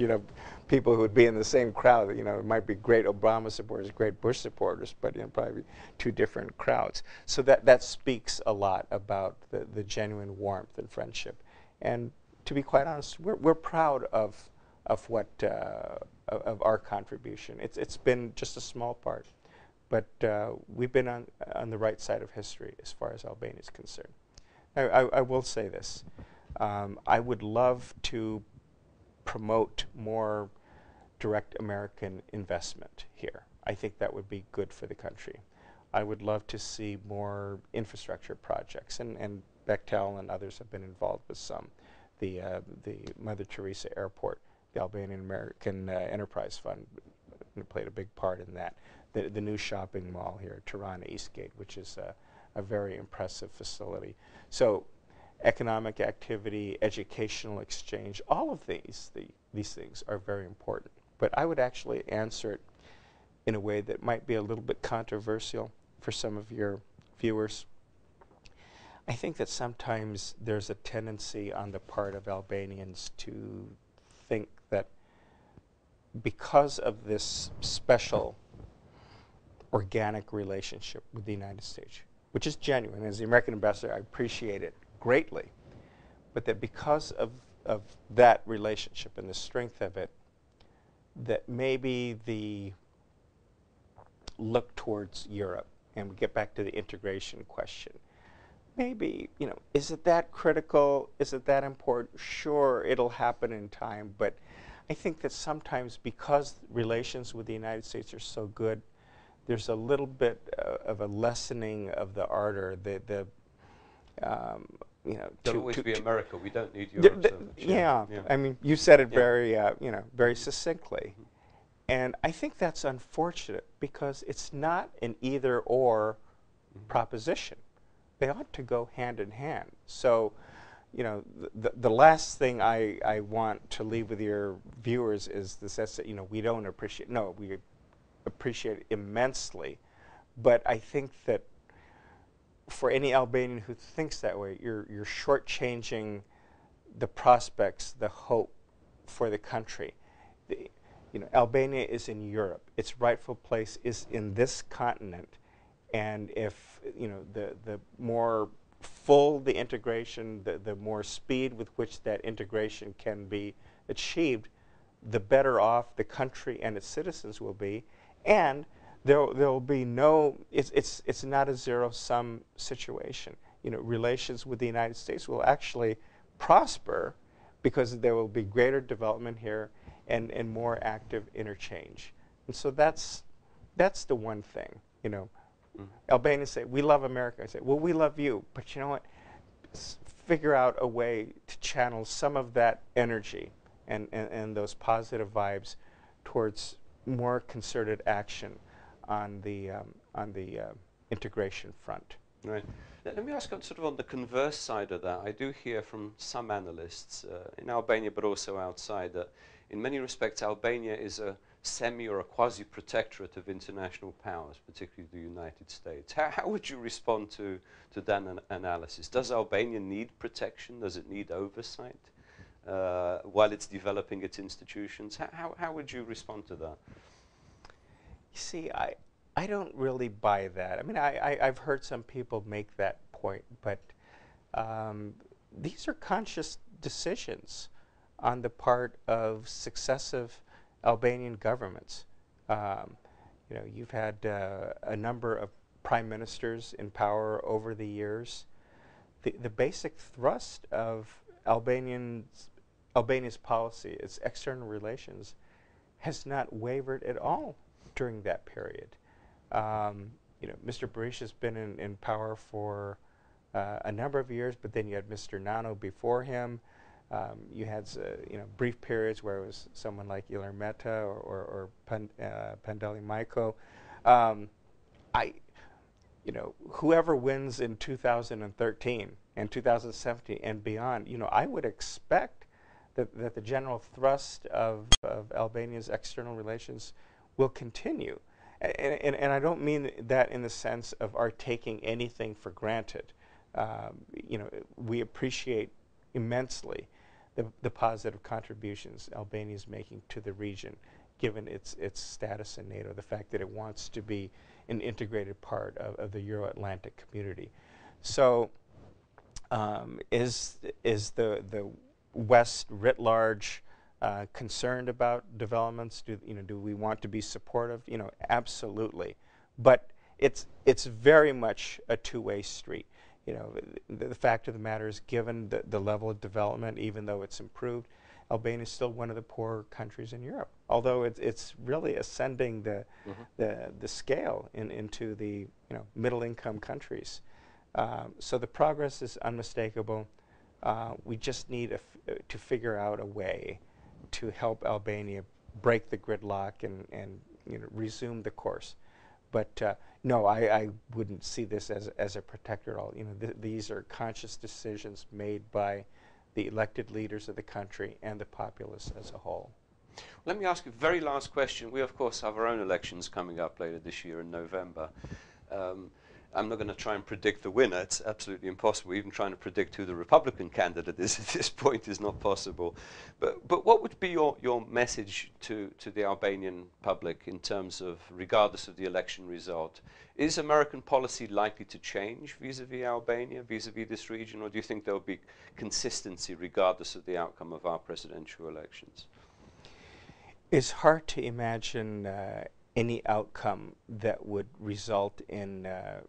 people who would be in the same crowd. It might be great Obama supporters, great Bush supporters, but probably two different crowds. So that speaks a lot about the genuine warmth and friendship. And to be quite honest, we're proud of what of our contribution. It's been just a small part, but we've been on the right side of history as far as Albania is concerned. I will say this. I would love to promote more direct American investment here. I think that would be good for the country. I would love to see more infrastructure projects, and Bechtel and others have been involved with some. The Mother Teresa Airport, the Albanian American Enterprise Fund played a big part in that. The new shopping mall here, Tirana Eastgate, which is a very impressive facility. So economic activity, educational exchange, all of these things are very important. But I would actually answer it in a way that might be a little bit controversial for some of your viewers. I think that sometimes there's a tendency on the part of Albanians to think that because of this special organic relationship with the United States, which is genuine, as the American ambassador, I appreciate it greatly, but that because of that relationship and the strength of it, that maybe the look towards Europe, and we get back to the integration question, maybe, is it that critical? Is it that important? Sure, it'll happen in time, but I think that sometimes because relations with the United States are so good, there's a little bit of a lessening of the ardor, Don't always be America. We don't need Europe. Yeah, I mean, you said it very, very succinctly. Mm-hmm. And I think that's unfortunate because it's not an either-or proposition. They ought to go hand in hand. So, the last thing I want to leave with your viewers is the sense that, we don't appreciate. No, we appreciate it immensely. But I think that for any Albanian who thinks that way, you're shortchanging the prospects, the hope for the country. Albania is in Europe. Its rightful place is in this continent. And if, the more full the integration, the more speed with which that integration can be achieved, the better off the country and its citizens will be. And there will be no, it's not a zero-sum situation. Relations with the United States will actually prosper because there will be greater development here and more active interchange. And so that's the one thing, Albanians say, we love America. I say, well, we love you, but you know what? Figure out a way to channel some of that energy and those positive vibes towards more concerted action on the integration front. Right. Let me ask sort of on the converse side of that. I do hear from some analysts in Albania, but also outside, that in many respects Albania is a semi or a quasi-protectorate of international powers, particularly the United States. How would you respond to that analysis? Does Albania need protection? Does it need oversight while it's developing its institutions? How would you respond to that? You see, I don't really buy that. I mean, I've heard some people make that point, but these are conscious decisions on the part of successive Albanian governments. You know, you've had a number of prime ministers in power over the years. The basic thrust of Albania's policy, its external relations, has not wavered at all during that period. You know, Mr. Berisha's been in power for a number of years, but then you had Mr. Nano before him. You had you know, brief periods where it was someone like Ilir Meta or Pandeli Maiko. You know, whoever wins in 2013 and 2017 and beyond, you know, I would expect that the general thrust of Albania's external relations will continue. And I don't mean that in the sense of our taking anything for granted. You know, we appreciate immensely the positive contributions Albania is making to the region, given its status in NATO, the fact that it wants to be an integrated part of the Euro-Atlantic community. So is the West writ large concerned about developments? Do we want to be supportive? You know, absolutely. But it's very much a two-way street. You know, the fact of the matter is, given the level of development, even though it's improved, Albania is still one of the poorer countries in Europe. Although it's really ascending the scale into the middle-income countries. So the progress is unmistakable. We just need to figure out a way to help Albania break the gridlock and resume the course. But no, I wouldn't see this as a protector at all. You know, these are conscious decisions made by the elected leaders of the country and the populace as a whole. Let me ask you a very last question. We, of course, have our own elections coming up later this year in November. I'm not going to try and predict the winner. It's absolutely impossible. Even trying to predict who the Republican candidate is at this point is not possible. But what would be your message to the Albanian public in terms of, regardless of the election result, is American policy likely to change vis-a-vis Albania, vis-a-vis this region, or do you think there will be consistency regardless of the outcome of our presidential elections? It's hard to imagine any outcome that would result in a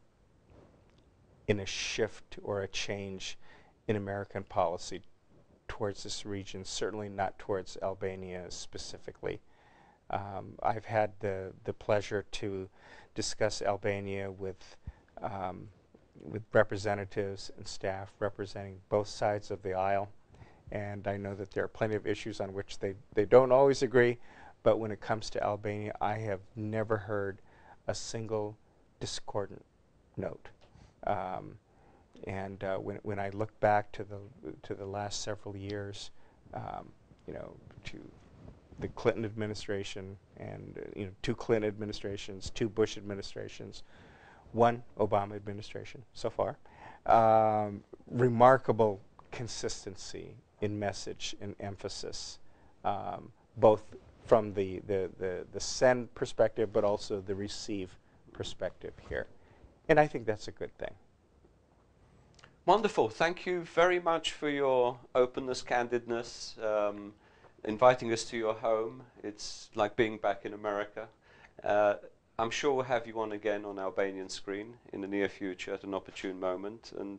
shift or a change in American policy towards this region, certainly not towards Albania specifically. I've had the pleasure to discuss Albania with representatives and staff representing both sides of the aisle, and I know that there are plenty of issues on which they don't always agree, but when it comes to Albania, I have never heard a single discordant note. When I look back to the last several years, to the Clinton administration and two Clinton administrations, two Bush administrations, one Obama administration so far, remarkable consistency in message and emphasis, both from the send perspective, but also the receive perspective here. And I think that's a good thing. Wonderful. Thank you very much for your openness, candidness, inviting us to your home. It's like being back in America. I'm sure we'll have you on again on Albanian Screen in the near future at an opportune moment. And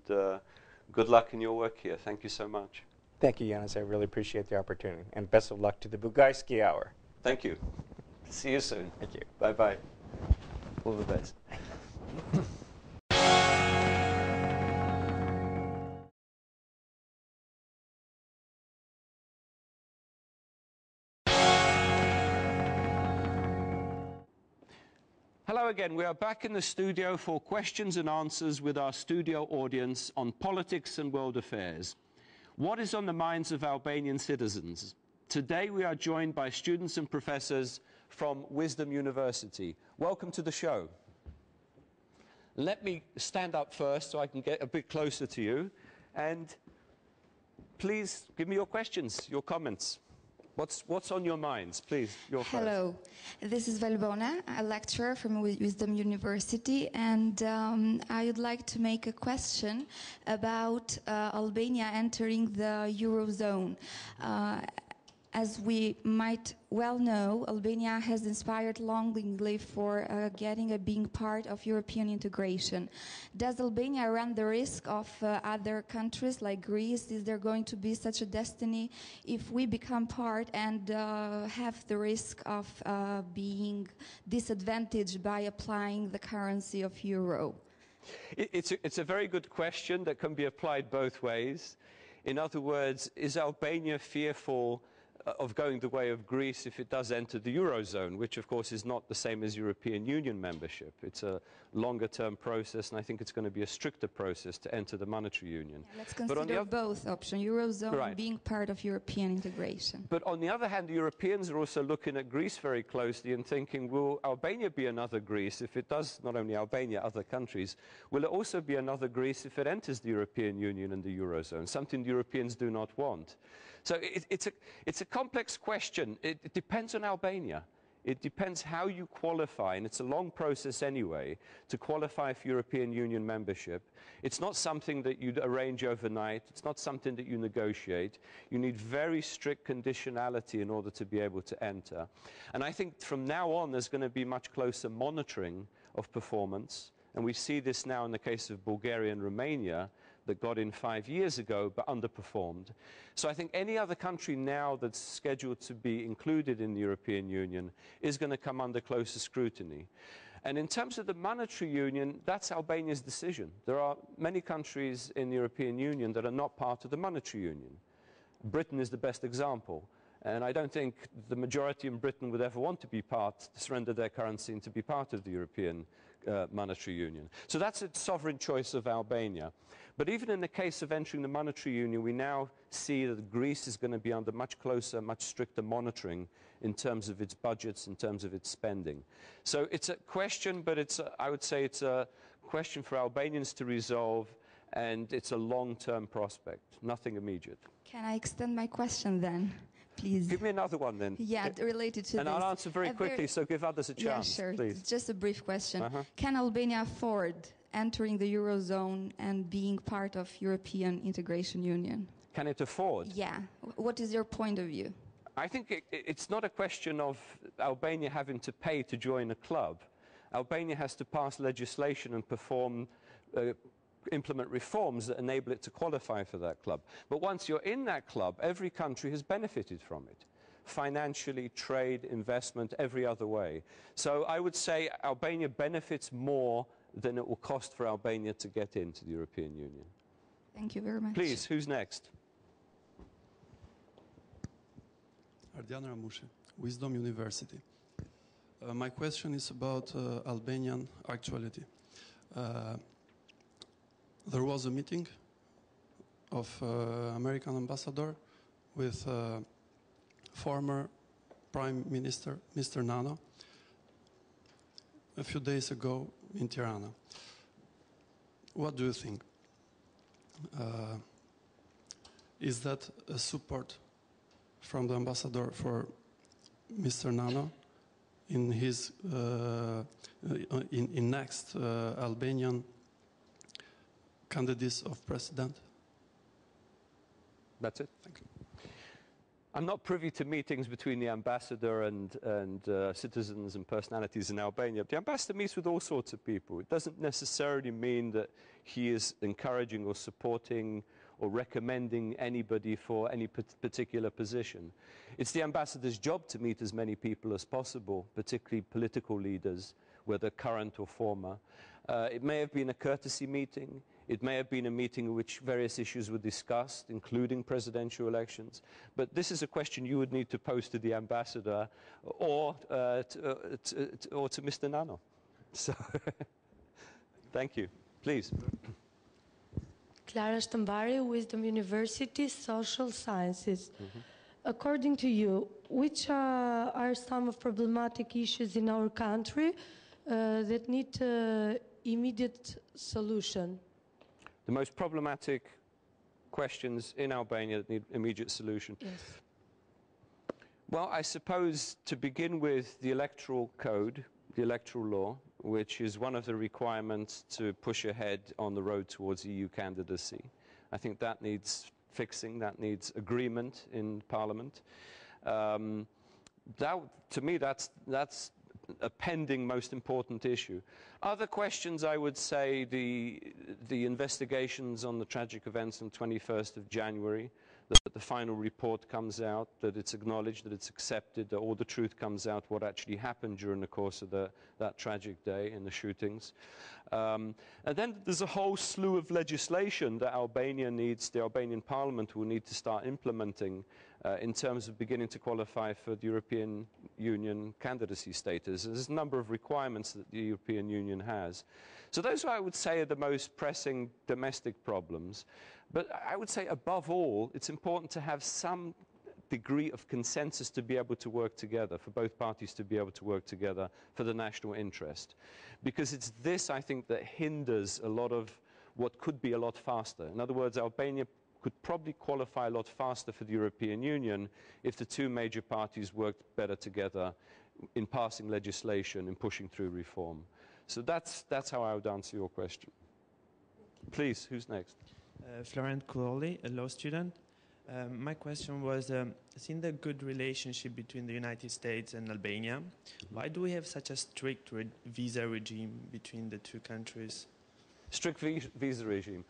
good luck in your work here. Thank you so much. Thank you, JANUSZ. I really appreciate the opportunity. And best of luck to the BUGAJKSI Hour. Thank you. See you soon. Thank you. Bye-bye. All the best. Hello again. We are back in the studio for questions and answers with our studio audience on politics and world affairs. What is on the minds of Albanian citizens? Today we are joined by students and professors from Wisdom University. Welcome to the show. Let me stand up first so I can get a bit closer to you. And please give me your questions, your comments. What's on your minds? Please, you're first. Hello, this is Valbona, a lecturer from Wisdom University, and I would like to make a question about Albania entering the Eurozone. As we might well know, Albania has inspired longingly for being part of European integration. Does Albania run the risk of other countries like Greece? Is there going to be such a destiny if we become part and have the risk of being disadvantaged by applying the currency of euro? It's a very good question that can be applied both ways. In other words, is Albania fearful of going the way of Greece if it does enter the Eurozone, which of course is not the same as European Union membership? It's a longer term process, and I think it's going to be a stricter process to enter the monetary union. Yeah, let's consider both options, Eurozone right. being part of European integration. But on the other hand, the Europeans are also looking at Greece very closely and thinking, will Albania be another Greece if it does, not only Albania, other countries, will it also be another Greece if it enters the European Union and the Eurozone, something the Europeans do not want? So it's a complex question. It depends on Albania. It depends how you qualify, and it's a long process anyway, to qualify for European Union membership. It's not something that you arrange overnight. It's not something that you negotiate. You need very strict conditionality in order to be able to enter. And I think from now on, there's going to be much closer monitoring of performance. And we see this now in the case of Bulgaria and Romania, that got in 5 years ago but underperformed. So I think any other country now that's scheduled to be included in the European Union is going to come under closer scrutiny. And in terms of the monetary union, that's Albania's decision. There are many countries in the European Union that are not part of the monetary union. Britain is the best example. And I don't think the majority in Britain would ever want to be to surrender their currency and to be part of the European monetary union. So that's a sovereign choice of Albania. But even in the case of entering the monetary union, we now see that Greece is going to be under much closer, much stricter monitoring in terms of its budgets, in terms of its spending. So it's a question, but I would say it's a question for Albanians to resolve, and it's a long-term prospect, nothing immediate. Can I extend my question then? Please. Give me another one then. Yeah, related to and this. I'll answer very quickly, so give others a chance, yeah, sure. please. Just a brief question. Can Albania afford entering the Eurozone and being part of European Integration Union? Can it afford? Yeah. What is your point of view? I think it's not a question of Albania having to pay to join a club. Albania has to pass legislation and implement reforms that enable it to qualify for that club. But once you're in that club, every country has benefited from it. Financially, trade, investment, every other way. So I would say Albania benefits more than it will cost for Albania to get into the European Union. Thank you very much. Please, who's next? Ardian Ramushi, Wisdom University. My question is about Albanian actuality. There was a meeting of American ambassador with former Prime Minister, Mr. Nano, a few days ago in Tirana. What do you think? Is that a support from the ambassador for Mr. Nano in his in next Albanian candidates of president? That's it. Thank you. I'm not privy to meetings between the ambassador and citizens and personalities in Albania. The ambassador meets with all sorts of people. It doesn't necessarily mean that he is encouraging or supporting or recommending anybody for any particular position. It's the ambassador's job to meet as many people as possible, particularly political leaders, whether current or former. It may have been a courtesy meeting. It may have been a meeting in which various issues were discussed, including presidential elections. But this is a question you would need to pose to the ambassador or to Mr. Nano. So, thank you. Please. Clara Stambari, Wisdom University, Social Sciences. According to you, which are some of problematic issues in our country that need immediate solution? The most problematic questions in Albania that need immediate solution. Yes. Well, I suppose to begin with the electoral code, the electoral law, which is one of the requirements to push ahead on the road towards EU candidacy. I think that needs fixing, that needs agreement in Parliament. To me, that's a pending most important issue. Other questions, I would say, the investigations on the tragic events on 21st of January, that the final report comes out, that it's acknowledged, that it's accepted, that all the truth comes out, what actually happened during the course of that tragic day in the shootings. And then there's a whole slew of legislation that Albania needs, the Albanian Parliament will need to start implementing in terms of beginning to qualify for the European Union candidacy status. There's a number of requirements that the European Union has. So those, I would say, are the most pressing domestic problems. But I would say, above all, it's important to have some degree of consensus to be able to work together, for both parties to be able to work together for the national interest. Because it's this, I think, that hinders a lot of what could be a lot faster. In other words, Albania could probably qualify a lot faster for the European Union if the two major parties worked better together in passing legislation and pushing through reform. So that's how I would answer your question. Please, who's next? Florent Kuloli, a law student. My question was, seeing the good relationship between the United States and Albania, why do we have such a strict visa regime between the two countries? Strict visa regime.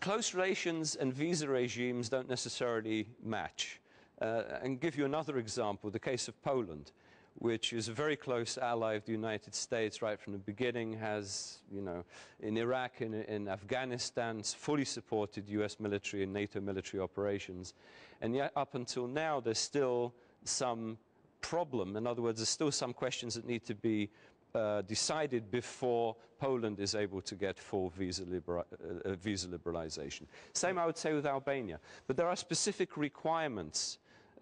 Close relations and visa regimes don't necessarily match. And give you another example, the case of Poland, which is a very close ally of the United States right from the beginning, has, you know, in Iraq and in Afghanistan, fully supported US military and NATO military operations. And yet, up until now, there's still some problem. In other words, there's still some questions that need to be decided before Poland is able to get full visa liberalization. Same, I would say, with Albania. But there are specific requirements.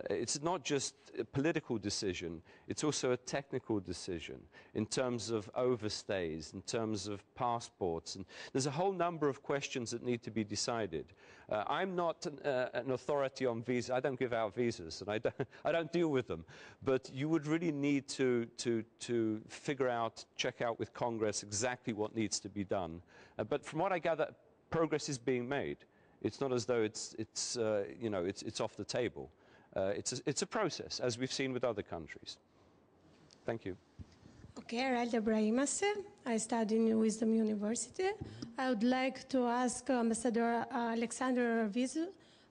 It's not just a political decision, it's also a technical decision in terms of overstays, in terms of passports. And there's a whole number of questions that need to be decided. I'm not an authority on visas. I don't give out visas, and I don't deal with them. But you would really need to figure out, check out with Congress exactly what needs to be done. But from what I gather, progress is being made. It's not as though it's off the table. It's a process, as we've seen with other countries. Thank you. Okay, Ralda Brahimase. I study in Wisdom University. I would like to ask Ambassador Alexander ARVIZU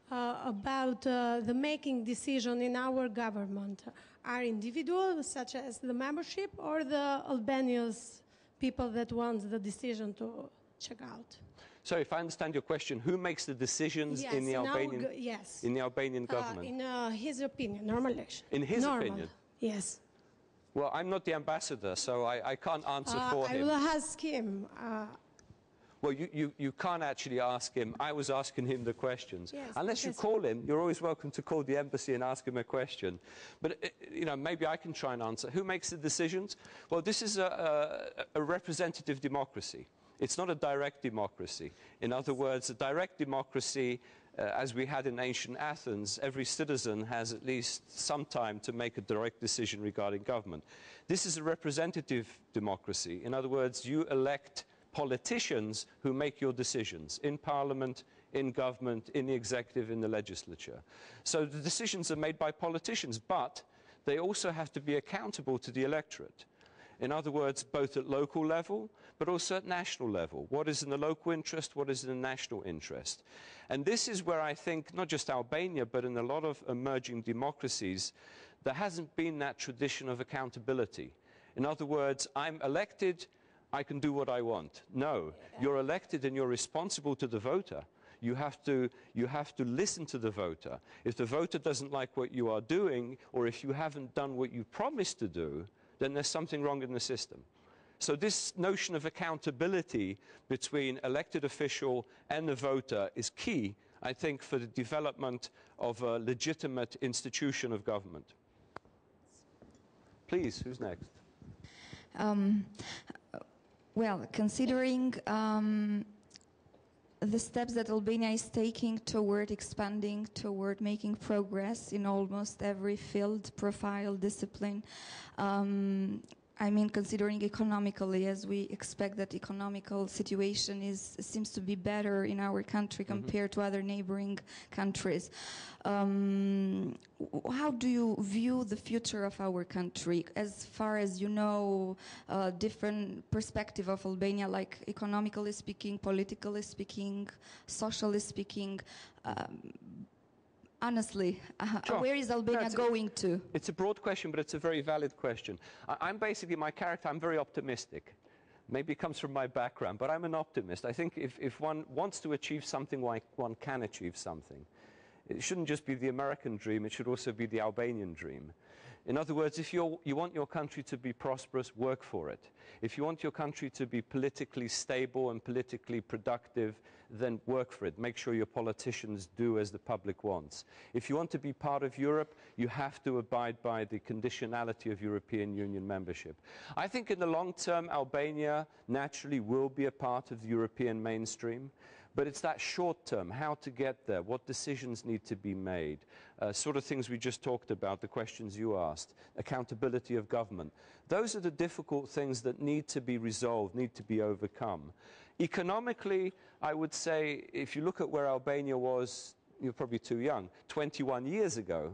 about the making decision in our government. Are individuals, such as the membership, or the Albanians people that want the decision to check out? So, if I understand your question, who makes the decisions in the Albanian government? In his opinion, normal election. In his opinion? Yes. Well, I'm not the ambassador, so I can't answer for him. I will ask him. Well, you can't actually ask him. I was asking him the questions. Yes, unless you call him, you're always welcome to call the embassy and ask him a question. But, you know, maybe I can try and answer. Who makes the decisions? Well, this is a representative democracy. It's not a direct democracy. In other words, a direct democracy, as we had in ancient Athens, every citizen has at least some time to make a direct decision regarding government. This is a representative democracy. In other words, you elect politicians who make your decisions in parliament, in government, in the executive, in the legislature. So the decisions are made by politicians, but they also have to be accountable to the electorate. In other words, both at local level, but also at national level. What is in the local interest? What is in the national interest? And this is where I think, not just Albania, but in a lot of emerging democracies, there hasn't been that tradition of accountability. In other words, I'm elected, I can do what I want. No, you're elected and you're responsible to the voter. You have to listen to the voter. If the voter doesn't like what you are doing, or if you haven't done what you promised to do, then there's something wrong in the system. So this notion of accountability between elected official and the voter is key, I think, for the development of a legitimate institution of government. Please, who's next? Well, considering the steps that Albania is taking toward expanding, toward making progress in almost every field, profile, discipline. I mean, considering economically, as we expect that economical situation seems to be better in our country compared to other neighboring countries. How do you view the future of our country, as far as you know, different perspective of Albania, like economically speaking, politically speaking, socially speaking? Honestly, Sure. where is Albania going to? It's a broad question, but it's a very valid question. I'm basically, my character, I'm very optimistic. Maybe it comes from my background, but I'm an optimist. I think if one wants to achieve something, one can achieve something. It shouldn't just be the American dream, it should also be the Albanian dream. In other words, if you want your country to be prosperous, work for it. If you want your country to be politically stable and politically productive, then work for it. Make sure your politicians do as the public wants. If you want to be part of Europe, you have to abide by the conditionality of European Union membership. I think in the long term, Albania naturally will be a part of the European mainstream. But it's that short term, how to get there, what decisions need to be made, sort of things we just talked about, the questions you asked, accountability of government. Those are the difficult things that need to be resolved, need to be overcome. Economically, I would say, if you look at where Albania was, you're probably too young, 21 years ago,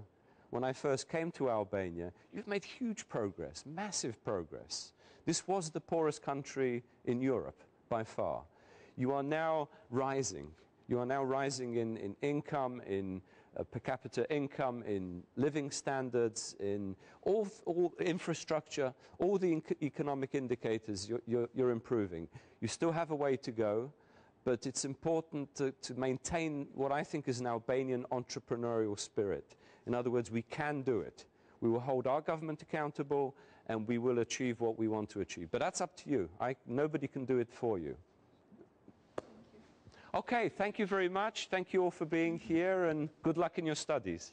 when I first came to Albania, you've made huge progress, massive progress. This was the poorest country in Europe, by far. You are now rising. You are now rising in income, in per capita income, in living standards, in all infrastructure, all the economic indicators, you're improving. You still have a way to go, but it's important to maintain what I think is an Albanian entrepreneurial spirit. In other words, we can do it. We will hold our government accountable and we will achieve what we want to achieve. But that's up to you. Nobody can do it for you. Okay, thank you very much. Thank you all for being here and good luck in your studies.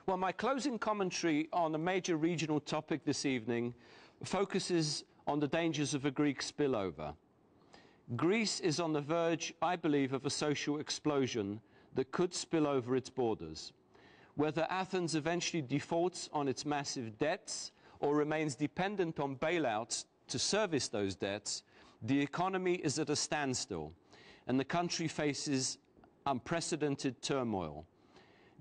Well, my closing commentary on a major regional topic this evening focuses on the dangers of a Greek spillover. Greece is on the verge, I believe, of a social explosion that could spill over its borders. Whether Athens eventually defaults on its massive debts or remains dependent on bailouts to service those debts, the economy is at a standstill and the country faces unprecedented turmoil.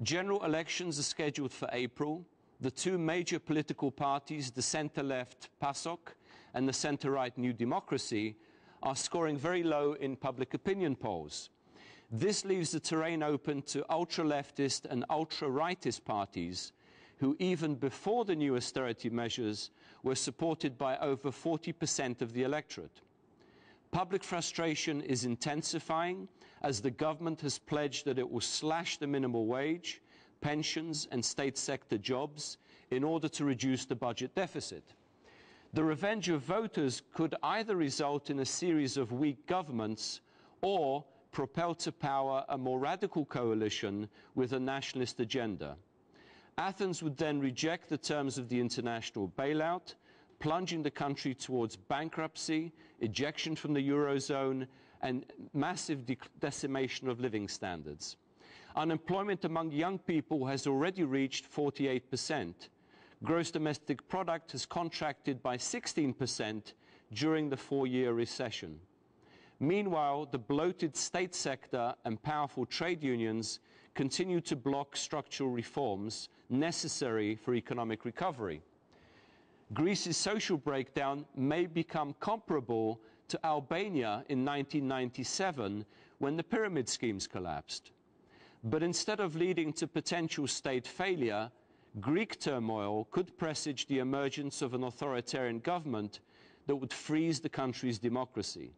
General elections are scheduled for April. The two major political parties, the centre-left PASOK and the centre-right New Democracy, are scoring very low in public opinion polls. This leaves the terrain open to ultra-leftist and ultra-rightist parties who, even before the new austerity measures, were supported by over 40% of the electorate. Public frustration is intensifying as the government has pledged that it will slash the minimum wage, pensions and state sector jobs in order to reduce the budget deficit. The revenge of voters could either result in a series of weak governments or propel to power a more radical coalition with a nationalist agenda. Athens would then reject the terms of the international bailout, plunging the country towards bankruptcy, ejection from the Eurozone, and massive decimation of living standards. Unemployment among young people has already reached 48%. Gross domestic product has contracted by 16% during the four-year recession. Meanwhile, the bloated state sector and powerful trade unions continue to block structural reforms necessary for economic recovery. Greece's social breakdown may become comparable to Albania in 1997 when the pyramid schemes collapsed. But instead of leading to potential state failure, Greek turmoil could presage the emergence of an authoritarian government that would freeze the country's democracy.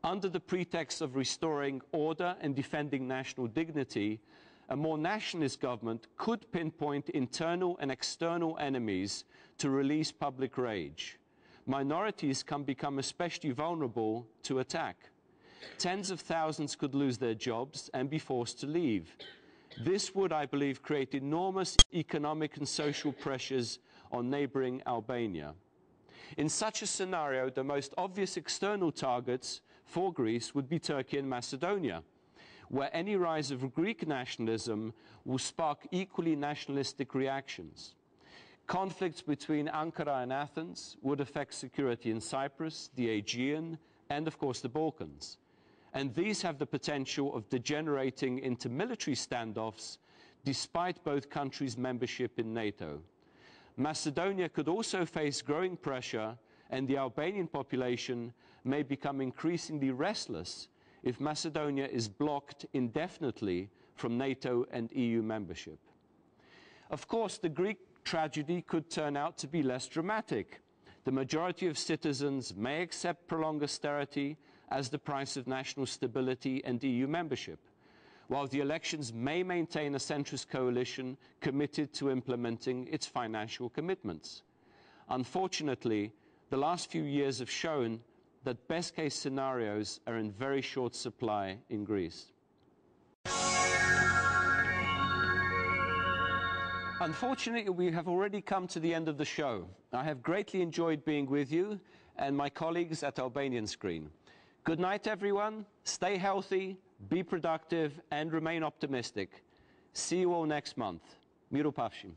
Under the pretext of restoring order and defending national dignity, a more nationalist government could pinpoint internal and external enemies to release public rage. Minorities can become especially vulnerable to attack. Tens of thousands could lose their jobs and be forced to leave. This would, I believe, create enormous economic and social pressures on neighboring Albania. In such a scenario, the most obvious external targets for Greece would be Turkey and Macedonia, where any rise of Greek nationalism will spark equally nationalistic reactions. Conflicts between Ankara and Athens would affect security in Cyprus, the Aegean, and of course the Balkans. And these have the potential of degenerating into military standoffs despite both countries' membership in NATO. Macedonia could also face growing pressure, and the Albanian population may become increasingly restless if Macedonia is blocked indefinitely from NATO and EU membership. Of course, the Greek tragedy could turn out to be less dramatic. The majority of citizens may accept prolonged austerity as the price of national stability and EU membership, while the elections may maintain a centrist coalition committed to implementing its financial commitments. Unfortunately, the last few years have shown that best-case scenarios are in very short supply in Greece. Unfortunately, we have already come to the end of the show. I have greatly enjoyed being with you and my colleagues at Albanian Screen. Good night, everyone. Stay healthy, be productive, and remain optimistic. See you all next month. Miru Pafshim.